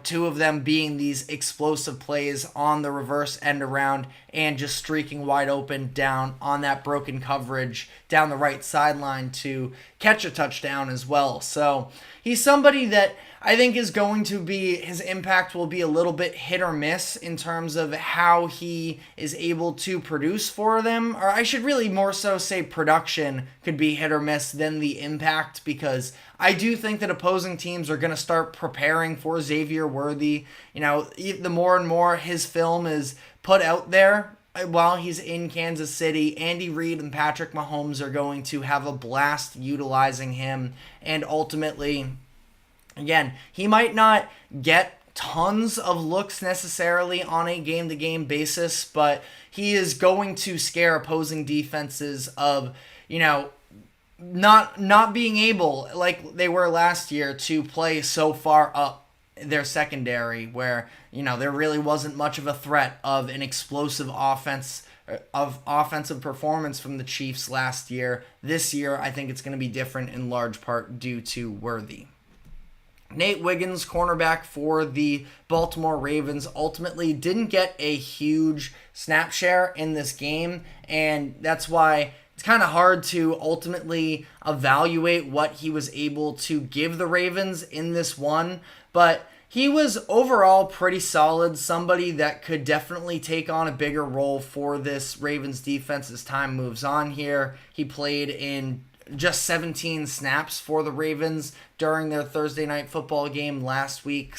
2 of them being these explosive plays on the reverse end around and just streaking wide open down on that broken coverage down the right sideline to catch a touchdown as well. So he's somebody that I think is going to be, his impact will be a little bit hit or miss in terms of how he is able to produce for them. Or I should really more so say production could be hit or miss than the impact, because I do think that opposing teams are going to start preparing for Xavier Worthy. The more and more his film is put out there while he's in Kansas City, Andy Reid and Patrick Mahomes are going to have a blast utilizing him. And ultimately, again, he might not get tons of looks necessarily on a game-to-game basis, but he is going to scare opposing defenses of, not being able, like they were last year, to play so far up their secondary where, there really wasn't much of a threat of an explosive offensive performance from the Chiefs last year. This year, I think it's going to be different in large part due to Worthy. Nate Wiggins, cornerback for the Baltimore Ravens, ultimately didn't get a huge snap share in this game, and that's why it's kind of hard to ultimately evaluate what he was able to give the Ravens in this one. But, he was overall pretty solid, somebody that could definitely take on a bigger role for this Ravens defense as time moves on here. He played in just 17 snaps for the Ravens during their Thursday night football game last week.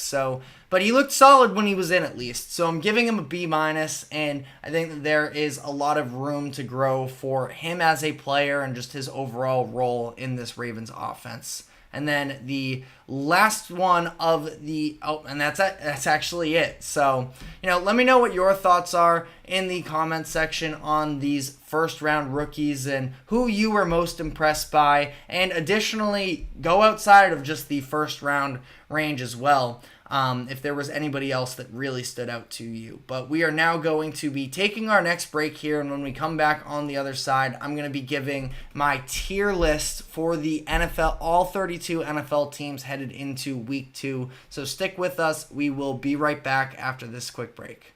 But he looked solid when he was in, at least. So I'm giving him a B-, and I think that there is a lot of room to grow for him as a player and just his overall role in this Ravens offense. And then the last one of the... Oh, and that's actually it. So, let me know what your thoughts are in the comment section on these first-round rookies and who you were most impressed by. And additionally, go outside of just the first-round range as well. If there was anybody else that really stood out to you. But we are now going to be taking our next break here, and when we come back on the other side, I'm going to be giving my tier list for the NFL, all 32 NFL teams headed into week 2. So stick with us. We will be right back after this quick break.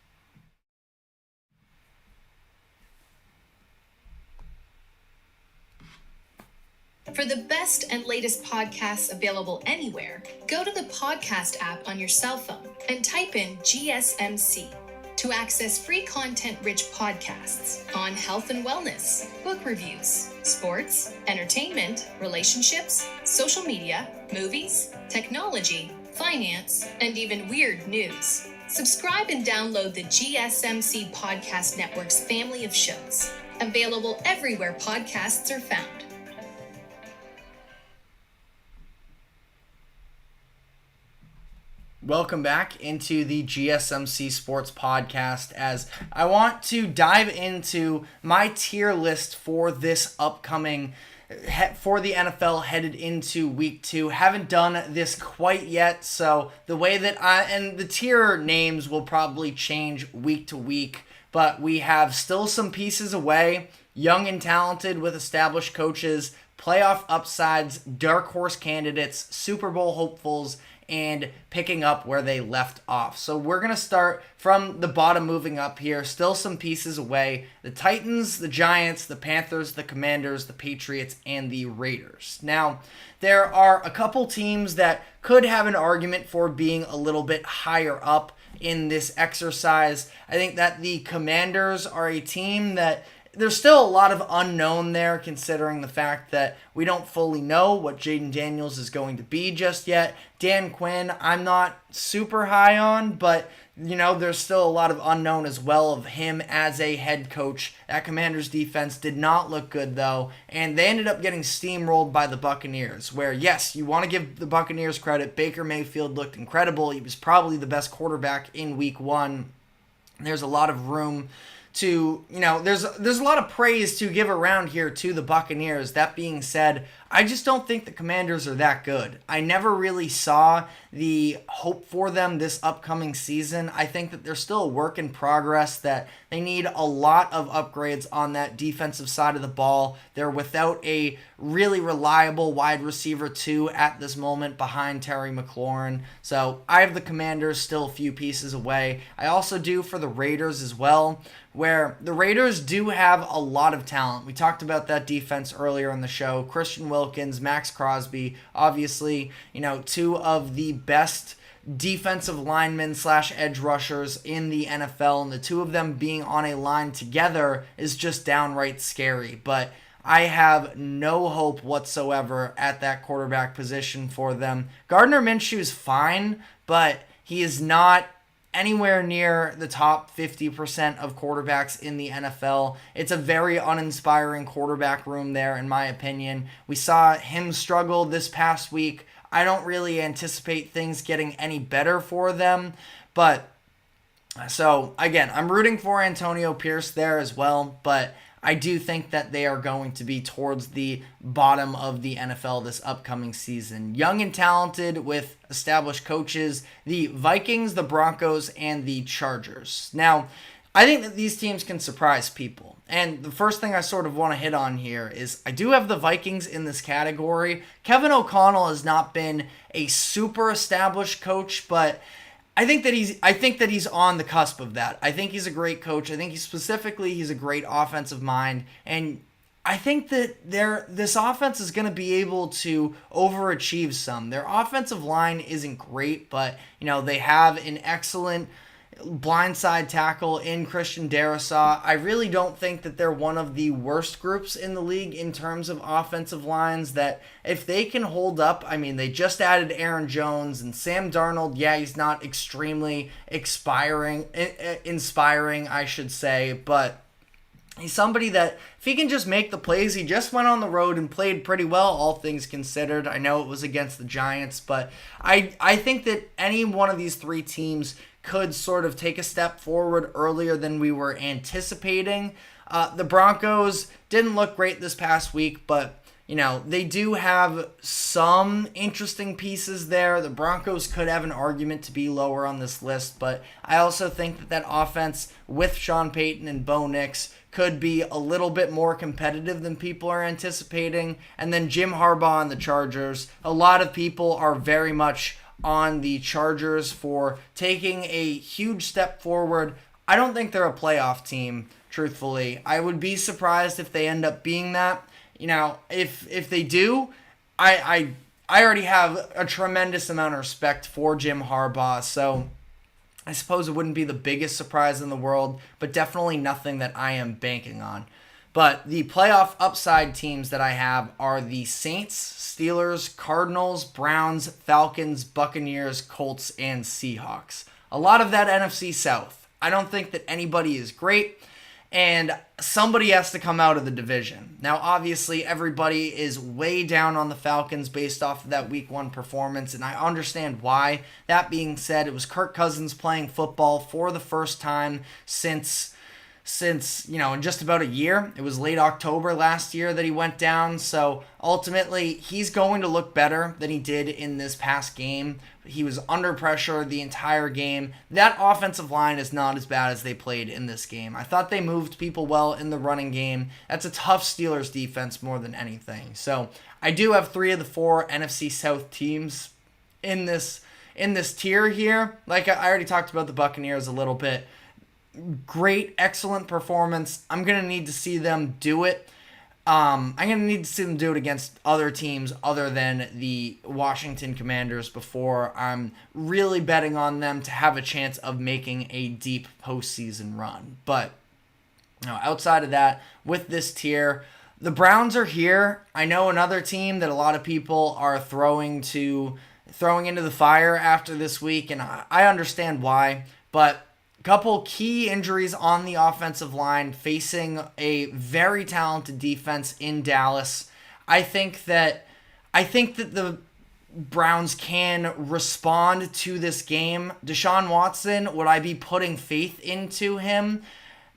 For the best and latest podcasts available anywhere, go to the podcast app on your cell phone and type in GSMC to access free content-rich podcasts on health and wellness, book reviews, sports, entertainment, relationships, social media, movies, technology, finance, and even weird news. Subscribe and download the GSMC Podcast Network's family of shows, available everywhere podcasts are found. Welcome back into the GSMC Sports Podcast, as I want to dive into my tier list for this upcoming, for the NFL headed into week 2. Haven't done this quite yet, so the way that and the tier names will probably change week to week, but we have still some pieces away, young and talented with established coaches, playoff upsides, dark horse candidates, Super Bowl hopefuls, and picking up where they left off. So we're going to start from the bottom moving up here. Still some pieces away. The Titans, the Giants, the Panthers, the Commanders, the Patriots, and the Raiders. Now, there are a couple teams that could have an argument for being a little bit higher up in this exercise. I think that the Commanders are a team that there's still a lot of unknown there, considering the fact that we don't fully know what Jayden Daniels is going to be just yet. Dan Quinn, I'm not super high on, but there's still a lot of unknown as well of him as a head coach. That Commanders defense did not look good, though, and they ended up getting steamrolled by the Buccaneers, where, yes, you want to give the Buccaneers credit. Baker Mayfield looked incredible. He was probably the best quarterback in week 1. There's a lot of room to, there's a lot of praise to give around here to the Buccaneers. That being said, I just don't think the Commanders are that good. I never really saw the hope for them this upcoming season. I think that they're still a work in progress, that they need a lot of upgrades on that defensive side of the ball. They're without a really reliable wide receiver 2 at this moment behind Terry McLaurin. So I have the Commanders still a few pieces away. I also do for the Raiders as well, where the Raiders do have a lot of talent. We talked about that defense earlier in the show. Christian Wilkins, Max Crosby, obviously, 2 of the best defensive linemen / edge rushers in the NFL, and the 2 of them being on a line together is just downright scary. But I have no hope whatsoever at that quarterback position for them. Gardner Minshew's fine, but he is not anywhere near the top 50% of quarterbacks in the NFL. It's a very uninspiring quarterback room there, in my opinion. We saw him struggle this past week. I don't really anticipate things getting any better for them. But, so, again, I'm rooting for Antonio Pierce there as well, but I do think that they are going to be towards the bottom of the NFL this upcoming season. Young and talented with established coaches, the Vikings, the Broncos, and the Chargers. Now, I think that these teams can surprise people. And the first thing I sort of want to hit on here is I do have the Vikings in this category. Kevin O'Connell has not been a super established coach, but I think that he's on the cusp of that. I think he's a great coach. I think he's a great offensive mind. And I think that this offense is going to be able to overachieve some. Their offensive line isn't great, but they have an excellent blindside tackle in Christian Darrisaw. I really don't think that they're one of the worst groups in the league in terms of offensive lines, that if they can hold up, they just added Aaron Jones and Sam Darnold. Yeah, he's not extremely inspiring, I should say, but he's somebody that if he can just make the plays, he just went on the road and played pretty well, all things considered. I know it was against the Giants, but I think that any one of these three teams could sort of take a step forward earlier than we were anticipating. The Broncos didn't look great this past week, but they do have some interesting pieces there. The Broncos could have an argument to be lower on this list, but I also think that offense with Sean Payton and Bo Nix could be a little bit more competitive than people are anticipating. And then Jim Harbaugh and the Chargers. A lot of people are very much on the Chargers for taking a huge step forward. I don't think they're a playoff team, truthfully. I would be surprised if they end up being that. If they do, I already have a tremendous amount of respect for Jim Harbaugh, so I suppose it wouldn't be the biggest surprise in the world, but definitely nothing that I am banking on. But the playoff upside teams that I have are the Saints, Steelers, Cardinals, Browns, Falcons, Buccaneers, Colts, and Seahawks. A lot of that NFC South. I don't think that anybody is great, and somebody has to come out of the division. Now, obviously, everybody is way down on the Falcons based off of that Week 1 performance, and I understand why. That being said, it was Kirk Cousins playing football for the first time since in just about a year. It was late October last year that he went down, so ultimately he's going to look better than he did in this past game. He was under pressure the entire game. That offensive line is not as bad as they played in this game. I thought they moved people well in the running game. That's a tough Steelers defense more than anything. So I do have 3 of the 4 NFC South teams in this tier here. Like I already talked about the Buccaneers a little bit. Great, excellent performance. I'm going to need to see them do it. I'm going to need to see them do it against other teams other than the Washington Commanders before I'm really betting on them to have a chance of making a deep postseason run. But outside of that, with this tier, the Browns are here. I know another team that a lot of people are throwing into the fire after this week, and I understand why, but couple key injuries on the offensive line facing a very talented defense in Dallas. I think that the Browns can respond to this game. Deshaun Watson, would I be putting faith into him?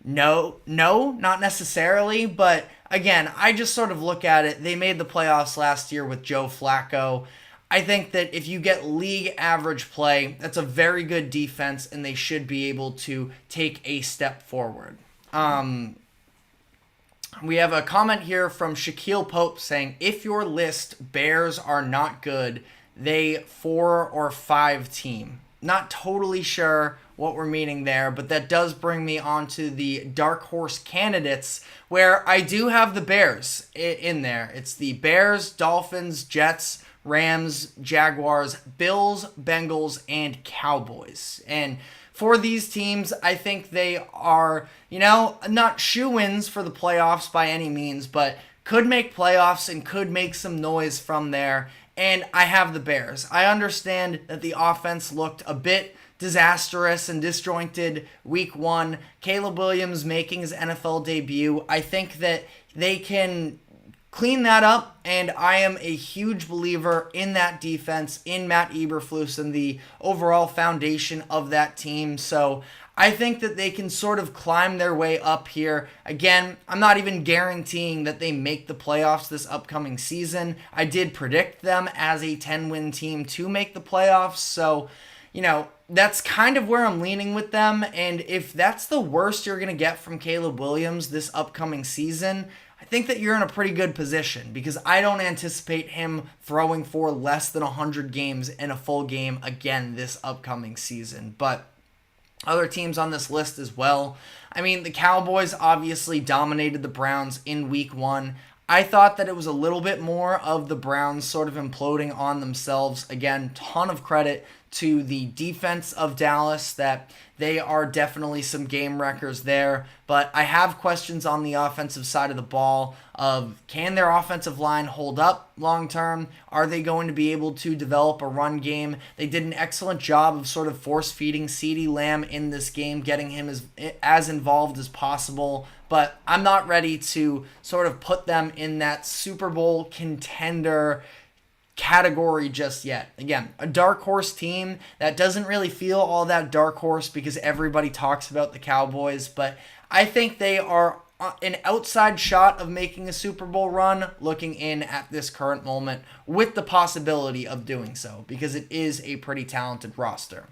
No, not necessarily, but again, I just sort of look at it. They made the playoffs last year with Joe Flacco. I think that if you get league average play, that's a very good defense, and they should be able to take a step forward. We have a comment here from Shaquille Pope saying, if your list Bears are not good, they 4 or 5 team. Not totally sure what we're meaning there, but that does bring me on to the dark horse candidates, where I do have the Bears in there. It's the Bears, Dolphins, Jets, Rams, Jaguars, Bills, Bengals, and Cowboys. And for these teams, I think they are, not shoo-ins for the playoffs by any means, but could make playoffs and could make some noise from there. And I have the Bears. I understand that the offense looked a bit disastrous and disjointed week 1. Caleb Williams making his NFL debut. I think that they can clean that up, and I am a huge believer in that defense, in Matt Eberflus, and the overall foundation of that team. So I think that they can sort of climb their way up here. Again, I'm not even guaranteeing that they make the playoffs this upcoming season. I did predict them as a 10-win team to make the playoffs, so that's kind of where I'm leaning with them. And if that's the worst you're going to get from Caleb Williams this upcoming season, I think that you're in a pretty good position, because I don't anticipate him throwing for less than 100 games in a full game again this upcoming season. But Other teams on this list as well. I mean, the Cowboys obviously dominated the Browns in week 1. I thought that it was a little bit more of the Browns sort of imploding on themselves. Again, ton of credit to the defense of Dallas, that they are definitely some game wreckers there. But I have questions on the offensive side of the ball of, can their offensive line hold up long term? Are they going to be able to develop a run game? They did an excellent job of sort of force feeding CeeDee Lamb in this game, getting him as involved as possible. But I'm not ready to sort of put them in that Super Bowl contender category just yet. Again, a dark horse team that doesn't really feel all that dark horse because everybody talks about the Cowboys, but I think they are an outside shot of making a Super Bowl run looking in at this current moment, with the possibility of doing so because it is a pretty talented roster.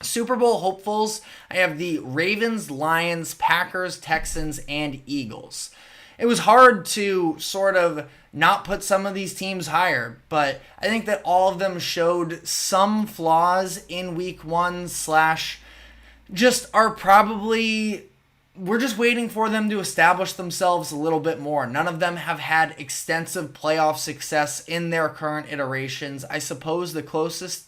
Super Bowl hopefuls, I have the Ravens, Lions, Packers, Texans, and Eagles. It was hard to sort of not put some of these teams higher, but I think that all of them showed some flaws in week 1 / just are probably, we're just waiting for them to establish themselves a little bit more. None of them have had extensive playoff success in their current iterations. I suppose the closest,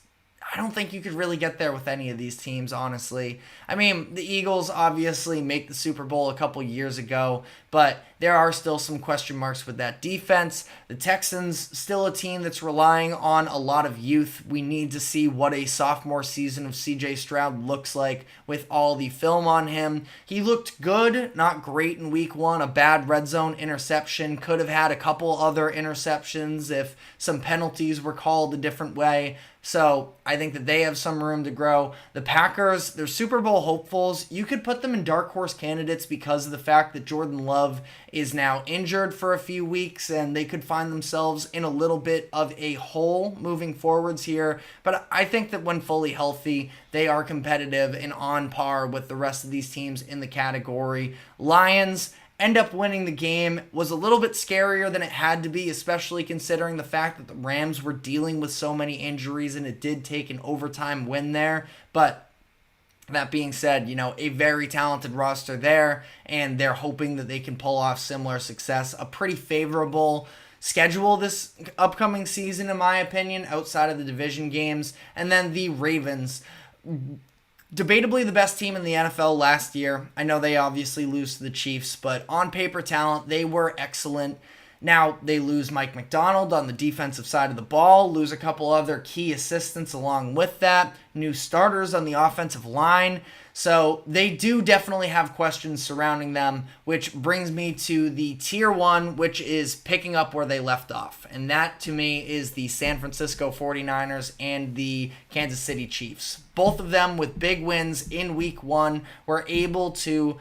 I don't think you could really get there with any of these teams, honestly. I mean, the Eagles obviously make the Super Bowl a couple years ago, but there are still some question marks with that defense. The Texans, still a team that's relying on a lot of youth. We need to see what a sophomore season of CJ Stroud looks like with all the film on him. He looked good, not great in week 1. A bad red zone interception. Could have had a couple other interceptions if some penalties were called a different way. So I think that they have some room to grow. The Packers, they're Super Bowl hopefuls. You could put them in dark horse candidates because of the fact that Jordan Love is now injured for a few weeks, and they could find themselves in a little bit of a hole moving forwards here. But I think that when fully healthy, they are competitive and on par with the rest of these teams in the category. Lions end up winning the game. Was a little bit scarier than it had to be, especially considering the fact that the Rams were dealing with so many injuries and it did take an overtime win there. But that being said, a very talented roster there, and they're hoping that they can pull off similar success. A pretty favorable schedule this upcoming season, in my opinion, outside of the division games. And then the Ravens, debatably the best team in the NFL last year. I know they obviously lose to the Chiefs, but on paper talent, they were excellent. Now they lose Mike McDonald on the defensive side of the ball, lose a couple other key assistants along with that, new starters on the offensive line. So they do definitely have questions surrounding them, which brings me to the tier 1, which is picking up where they left off. And that, to me, is the San Francisco 49ers and the Kansas City Chiefs. Both of them with big wins in week 1 were able to,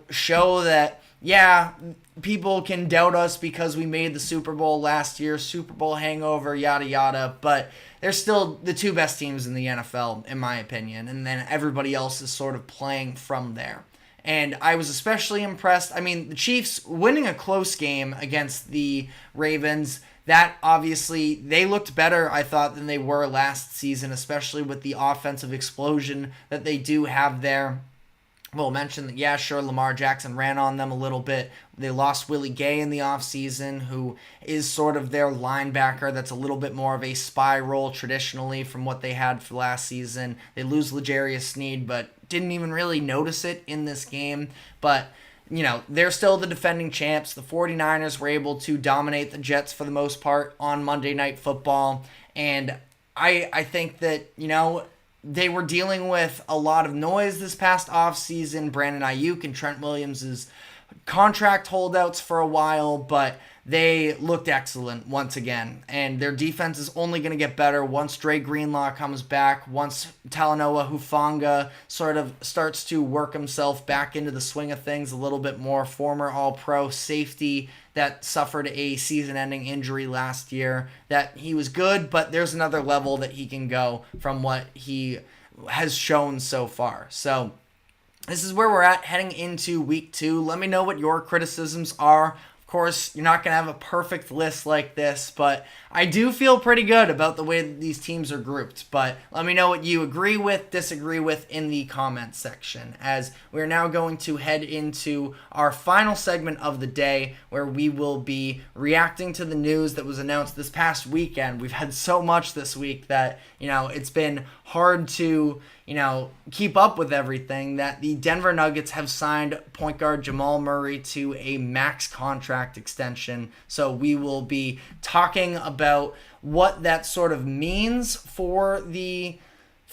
show that, yeah, people can doubt us because we made the Super Bowl last year, Super Bowl hangover, yada, yada, but they're still the 2 best teams in the NFL, in my opinion, and then everybody else is sort of playing from there. And I was especially impressed. I mean, the Chiefs winning a close game against the Ravens, that obviously, they looked better, I thought, than they were last season, especially with the offensive explosion that they do have there. We'll mention that, yeah, sure, Lamar Jackson ran on them a little bit. They lost Willie Gay in the offseason, who is sort of their linebacker that's a little bit more of a spy role traditionally from what they had for last season. They lose L'Jarius Sneed, but didn't even really notice it in this game. But, they're still the defending champs. The 49ers were able to dominate the Jets for the most part on Monday Night Football. And I think that, they were dealing with a lot of noise this past offseason. Brandon Ayuk and Trent Williams' contract holdouts for a while, but they looked excellent once again. And their defense is only going to get better once Dre Greenlaw comes back, once Talanoa Hufanga sort of starts to work himself back into the swing of things a little bit more. Former All-Pro safety that suffered a season-ending injury last year, that he was good, but there's another level that he can go from what he has shown so far. So this is where we're at heading into week 2. Let me know what your criticisms are Of course, you're not going to have a perfect list like this, but I do feel pretty good about the way that these teams are grouped. But let me know what you agree with, disagree with in the comments section, as we're now going to head into our final segment of the day, where we will be reacting to the news that was announced this past weekend. We've had so much this week that, it's been hard to, keep up with everything, that the Denver Nuggets have signed point guard Jamal Murray to a max contract extension. So we will be talking about what that sort of means for the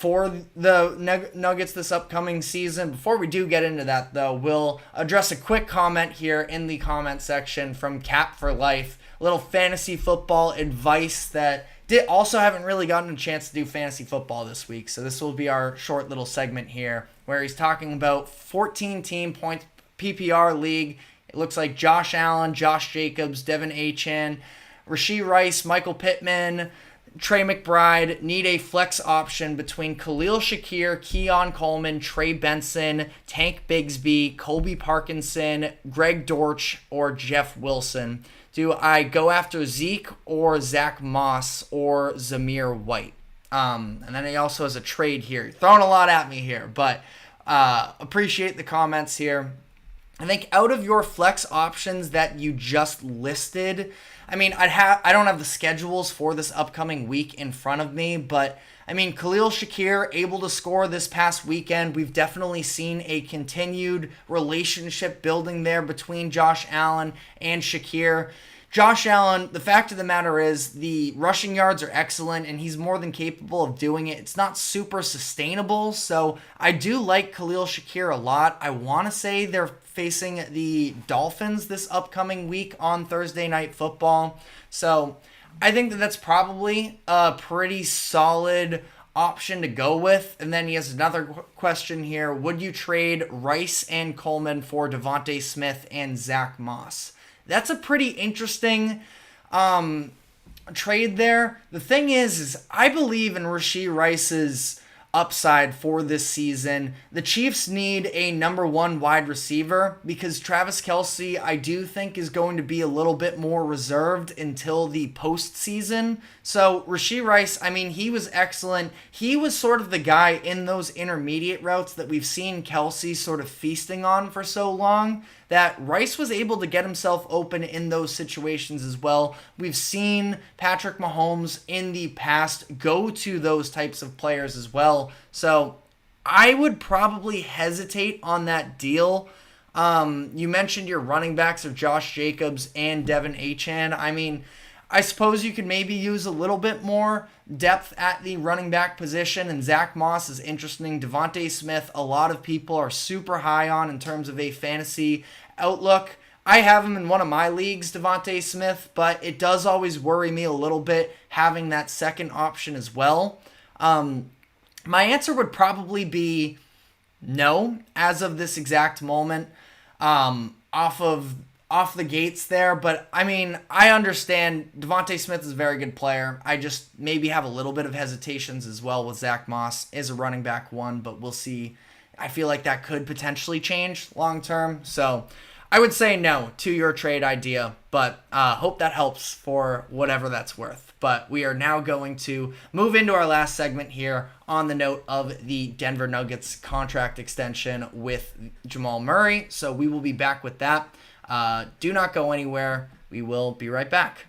Nuggets this upcoming season. Before we do get into that, though, we'll address a quick comment here in the comment section from Cap for Life. A little fantasy football advice that also haven't really gotten a chance to do fantasy football this week, so this will be our short little segment here where he's talking about 14-team point PPR league. It looks like Josh Allen, Josh Jacobs, Devin Achane, Rashee Rice, Michael Pittman, Trey McBride need a flex option between Khalil Shakir, Keon Coleman, Trey Benson, Tank Bigsby, Colby Parkinson, Greg Dortch, or Jeff Wilson. Do I go after Zeke or Zach Moss or Zamir White? And then he also has a trade here. Throwing a lot at me here, but appreciate the comments here. I think out of your flex options that you just listed, I don't have the schedules for this upcoming week in front of me, but Khalil Shakir able to score this past weekend. We've definitely seen a continued relationship building there between Josh Allen and Shakir. Josh Allen, the fact of the matter is the rushing yards are excellent and he's more than capable of doing it. It's not super sustainable, so I do like Khalil Shakir a lot. I want to say they're facing the Dolphins this upcoming week on Thursday Night Football. So I think that's probably a pretty solid option to go with. And then he has another question here. Would you trade Rice and Coleman for Devontae Smith and Zach Moss? That's a pretty interesting trade there. The thing is I believe in Rashee Rice's upside for this season. The Chiefs need a number one wide receiver because Travis Kelce, I do think, is going to be a little bit more reserved until the postseason. So Rashee Rice, he was excellent. He was sort of the guy in those intermediate routes that we've seen Kelce sort of feasting on for so long, that Rice was able to get himself open in those situations as well. We've seen Patrick Mahomes in the past go to those types of players as well. So I would probably hesitate on that deal. You mentioned your running backs of Josh Jacobs and Devin Achane. I suppose you could maybe use a little bit more depth at the running back position, and Zach Moss is interesting. Devontae Smith, a lot of people are super high on in terms of a fantasy outlook. I have him in one of my leagues, Devontae Smith, but it does always worry me a little bit having that second option as well. My answer would probably be no as of this exact moment, off the gates there. But I understand Devontae Smith is a very good player. I just maybe have a little bit of hesitations as well with Zach Moss as a running back one, but we'll see. I feel like that could potentially change long term. So I would say no to your trade idea, but hope that helps for whatever that's worth. But we are now going to move into our last segment here on the note of the Denver Nuggets contract extension with Jamal Murray. So we will be back with that. Do not go anywhere. We will be right back.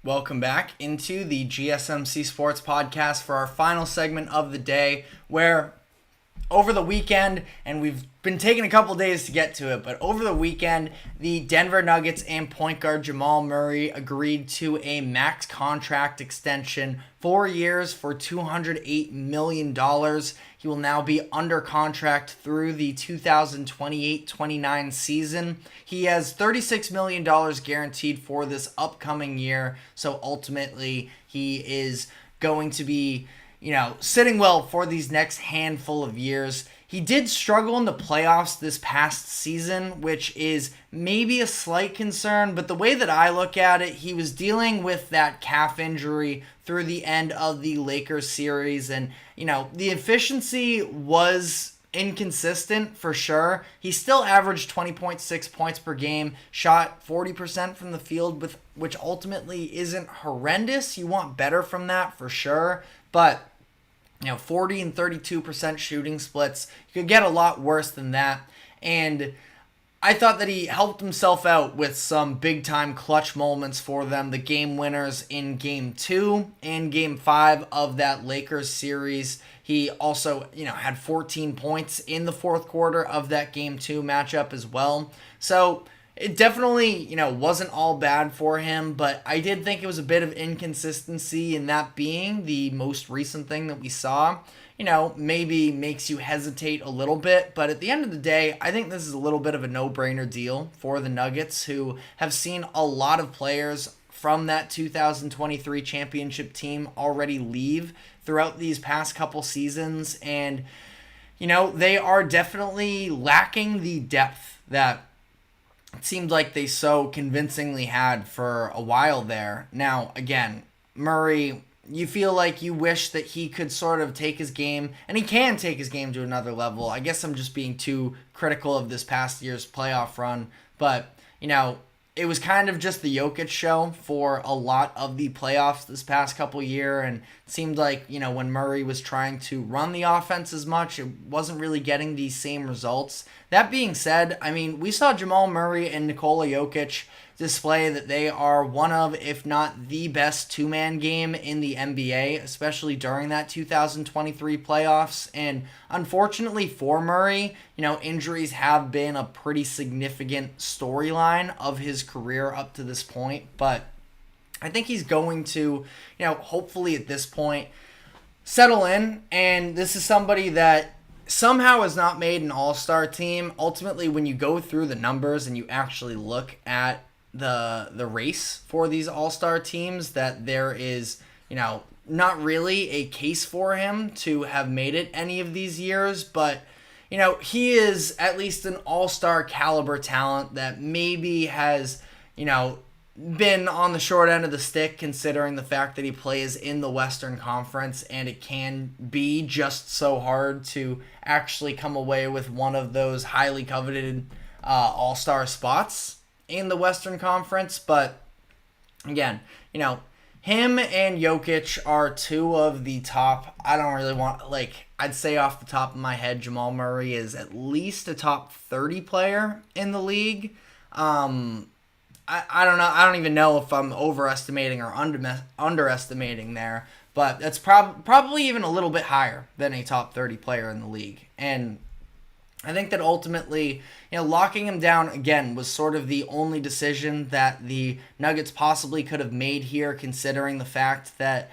Welcome back into the GSMC Sports Podcast for our final segment of the day, where over the weekend, and we've been taking a couple days to get to it, but over the weekend, the Denver Nuggets and point guard Jamal Murray agreed to a max contract extension, 4 years for $208 million. He will now be under contract through the 2028-29 season. He has $36 million guaranteed for this upcoming year, so ultimately he is going to be sitting well for these next handful of years. He did struggle in the playoffs this past season, which is maybe a slight concern, but the way that I look at it, he was dealing with that calf injury through the end of the Lakers series, and the efficiency was inconsistent for sure. He still averaged 20.6 points per game, shot 40% from the field, which ultimately isn't horrendous. You want better from that for sure, but 40 and 32% shooting splits, you could get a lot worse than that. And I thought that he helped himself out with some big time clutch moments for them, the game winners in game 2 and game 5 of that Lakers series. He also, had 14 points in the fourth quarter of that game 2 matchup as well. So it definitely, wasn't all bad for him, but I did think it was a bit of inconsistency, in that being the most recent thing that we saw. Maybe makes you hesitate a little bit, but at the end of the day, I think this is a little bit of a no-brainer deal for the Nuggets, who have seen a lot of players from that 2023 championship team already leave throughout these past couple seasons, and, they are definitely lacking the depth that it seemed like they so convincingly had for a while there. Now, again, Murray, you feel like you wish that he could sort of take his game, and he can take his game to another level. I guess I'm just being too critical of this past year's playoff run, but, it was kind of just the Jokic show for a lot of the playoffs this past couple year, and it seemed like, when Murray was trying to run the offense as much, it wasn't really getting these same results. That being said, we saw Jamal Murray and Nikola Jokic display that they are one of, if not the best two-man game in the NBA, especially during that 2023 playoffs. And unfortunately for Murray, injuries have been a pretty significant storyline of his career up to this point. But I think he's going to, hopefully at this point, settle in. And this is somebody that somehow has not made an all-star team. Ultimately, when you go through the numbers and you actually look at the race for these all-star teams, that there is, not really a case for him to have made it any of these years, but he is at least an all-star caliber talent that maybe has, been on the short end of the stick, considering the fact that he plays in the Western Conference, and it can be just so hard to actually come away with one of those highly coveted all-star spots in the Western Conference. But again, him and Jokic are two of the top. I don't really want, I'd say off the top of my head, Jamal Murray is at least a top 30 player in the league. I don't know. I don't even know if I'm overestimating or underestimating there, but that's probably even a little bit higher than a top 30 player in the league. And I think that ultimately, locking him down again was sort of the only decision that the Nuggets possibly could have made here, considering the fact that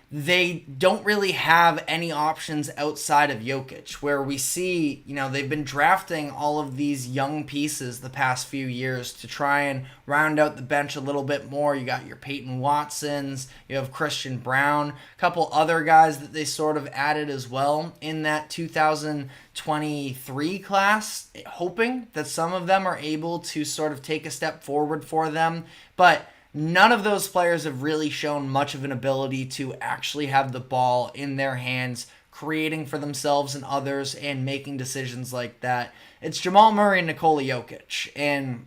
they don't really have any options outside of Jokic, where we see, they've been drafting all of these young pieces the past few years to try and round out the bench a little bit more. You got your Peyton Watsons, you have Christian Brown, a couple other guys that they sort of added as well in that 2023 class, hoping that some of them are able to sort of take a step forward for them. But none of those players have really shown much of an ability to actually have the ball in their hands, creating for themselves and others, and making decisions like that. It's Jamal Murray and Nikola Jokic, and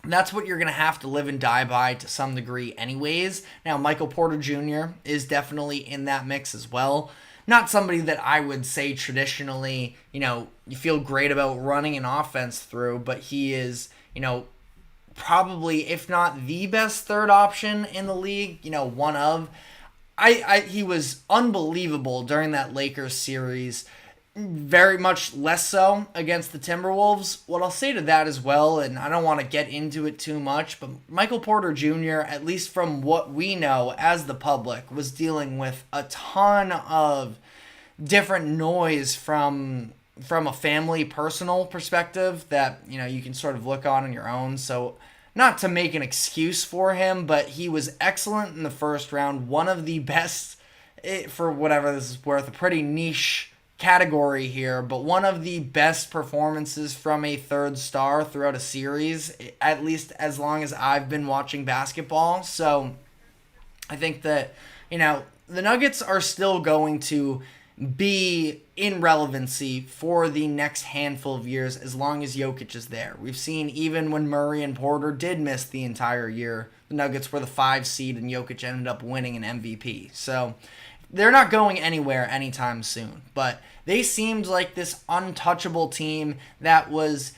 that's what you're going to have to live and die by to some degree anyways. Now, Michael Porter Jr. is definitely in that mix as well. Not somebody that I would say traditionally, you feel great about running an offense through, but he is, probably, if not the best third option in the league, one of. He was unbelievable during that Lakers series. Very much less so against the Timberwolves. What I'll say to that as well, and I don't want to get into it too much, but Michael Porter Jr., at least from what we know as the public, was dealing with a ton of different noise from a family personal perspective that you can sort of look on your own. So not to make an excuse for him, but he was excellent in the first round. One of the best, for whatever this is worth, a pretty niche category here, but one of the best performances from a third star throughout a series, at least as long as I've been watching basketball. So I think that, the Nuggets are still going to be in relevancy for the next handful of years as long as Jokic is there. We've seen even when Murray and Porter did miss the entire year, the Nuggets were the 5 seed and Jokic ended up winning an MVP. So they're not going anywhere anytime soon, but they seemed like this untouchable team that was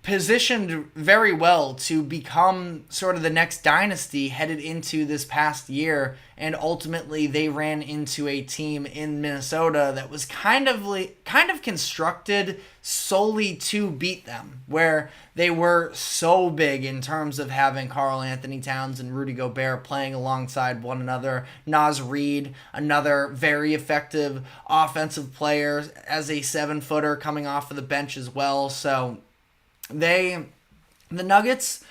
positioned very well to become sort of the next dynasty headed into this past year, and ultimately they ran into a team in Minnesota that was kind of constructed solely to beat them, where they were so big in terms of having Karl Anthony Towns and Rudy Gobert playing alongside one another. Naz Reid, another very effective offensive player as a 7-footer coming off of the bench as well. So the Nuggets,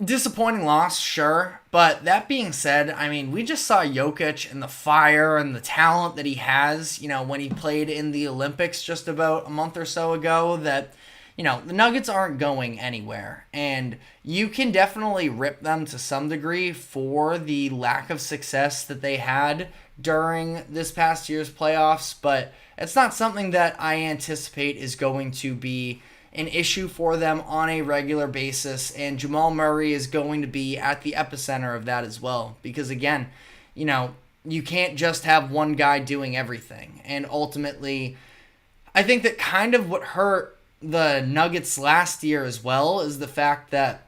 disappointing loss, sure. But that being said, we just saw Jokic and the fire and the talent that he has, when he played in the Olympics just about a month or so ago, that, the Nuggets aren't going anywhere. And you can definitely rip them to some degree for the lack of success that they had during this past year's playoffs, but it's not something that I anticipate is going to be an issue for them on a regular basis, and Jamal Murray is going to be at the epicenter of that as well, because again, you can't just have one guy doing everything. And ultimately, I think that kind of what hurt the Nuggets last year as well is the fact that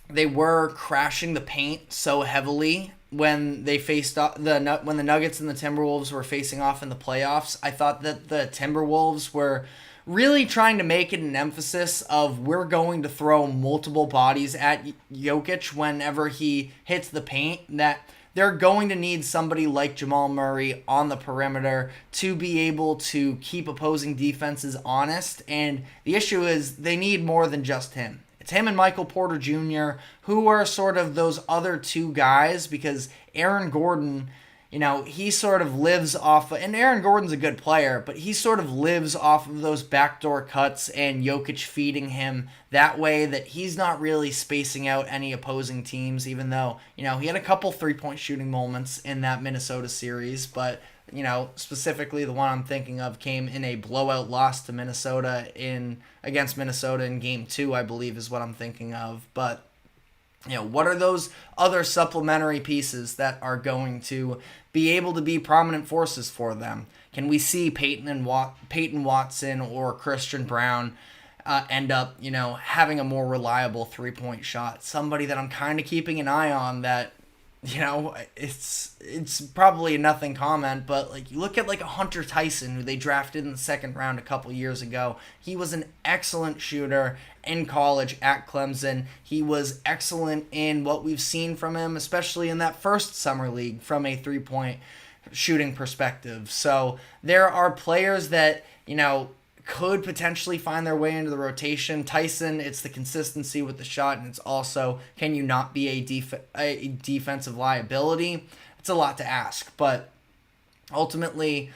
they were crashing the paint so heavily when they faced off when the Nuggets and the Timberwolves were facing off in the playoffs. I thought that the Timberwolves were really trying to make it an emphasis of, we're going to throw multiple bodies at Jokic whenever he hits the paint, that they're going to need somebody like Jamal Murray on the perimeter to be able to keep opposing defenses honest. And the issue is they need more than just him. It's him and Michael Porter Jr., who are sort of those other two guys, because Aaron Gordon, he sort of lives off, and Aaron Gordon's a good player, but he sort of lives off of those backdoor cuts and Jokic feeding him that way, that he's not really spacing out any opposing teams, even though, he had a couple 3-point shooting moments in that Minnesota series, but, specifically the one I'm thinking of came in a blowout loss to Minnesota against Minnesota in Game 2, I believe is what I'm thinking of. But what are those other supplementary pieces that are going to be able to be prominent forces for them? Can we see Peyton Watson or Christian Brown end up, having a more reliable 3-point shot? Somebody that I'm kind of keeping an eye on that, it's probably a nothing comment, but you look at a Hunter Tyson, who they drafted in the second round a couple years ago. He was an excellent shooter in college at Clemson. He was excellent in what we've seen from him, especially in that first summer league from a 3-point shooting perspective. So there are players that, could potentially find their way into the rotation. Tyson, it's the consistency with the shot, and it's also, can you not be a defensive liability? It's a lot to ask, but ultimately,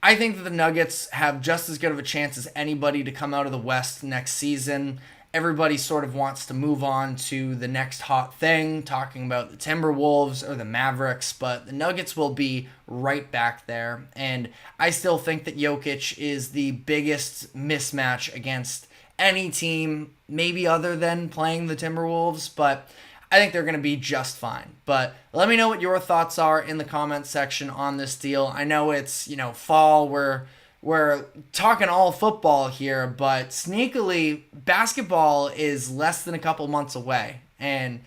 I think that the Nuggets have just as good of a chance as anybody to come out of the West next season. Everybody sort of wants to move on to the next hot thing, talking about the Timberwolves or the Mavericks, but the Nuggets will be right back there. And I still think that Jokic is the biggest mismatch against any team, maybe other than playing the Timberwolves, but I think they're going to be just fine. But let me know what your thoughts are in the comments section on this deal. I know it's, fall, we're we're talking all football here, but sneakily, basketball is less than a couple months away. And,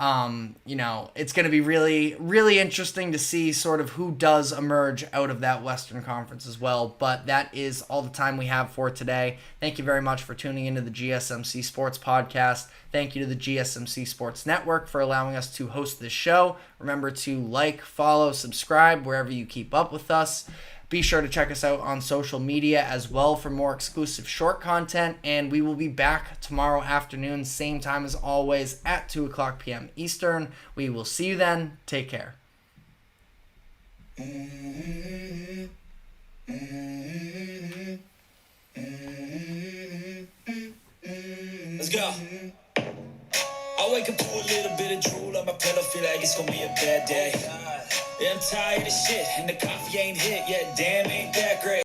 it's going to be really, really interesting to see sort of who does emerge out of that Western Conference as well. But that is all the time we have for today. Thank you very much for tuning into the GSMC Sports Podcast. Thank you to the GSMC Sports Network for allowing us to host this show. Remember to like, follow, subscribe wherever you keep up with us. Be sure to check us out on social media as well for more exclusive short content, and we will be back tomorrow afternoon, same time as always, at 2 o'clock p.m. Eastern. We will see you then. Take care. Let's go. I wake up to a little bit of drool on my pillow, feel like it's gonna be a bad day. Yeah, I'm tired of shit, and the coffee ain't hit yet, damn, ain't that great.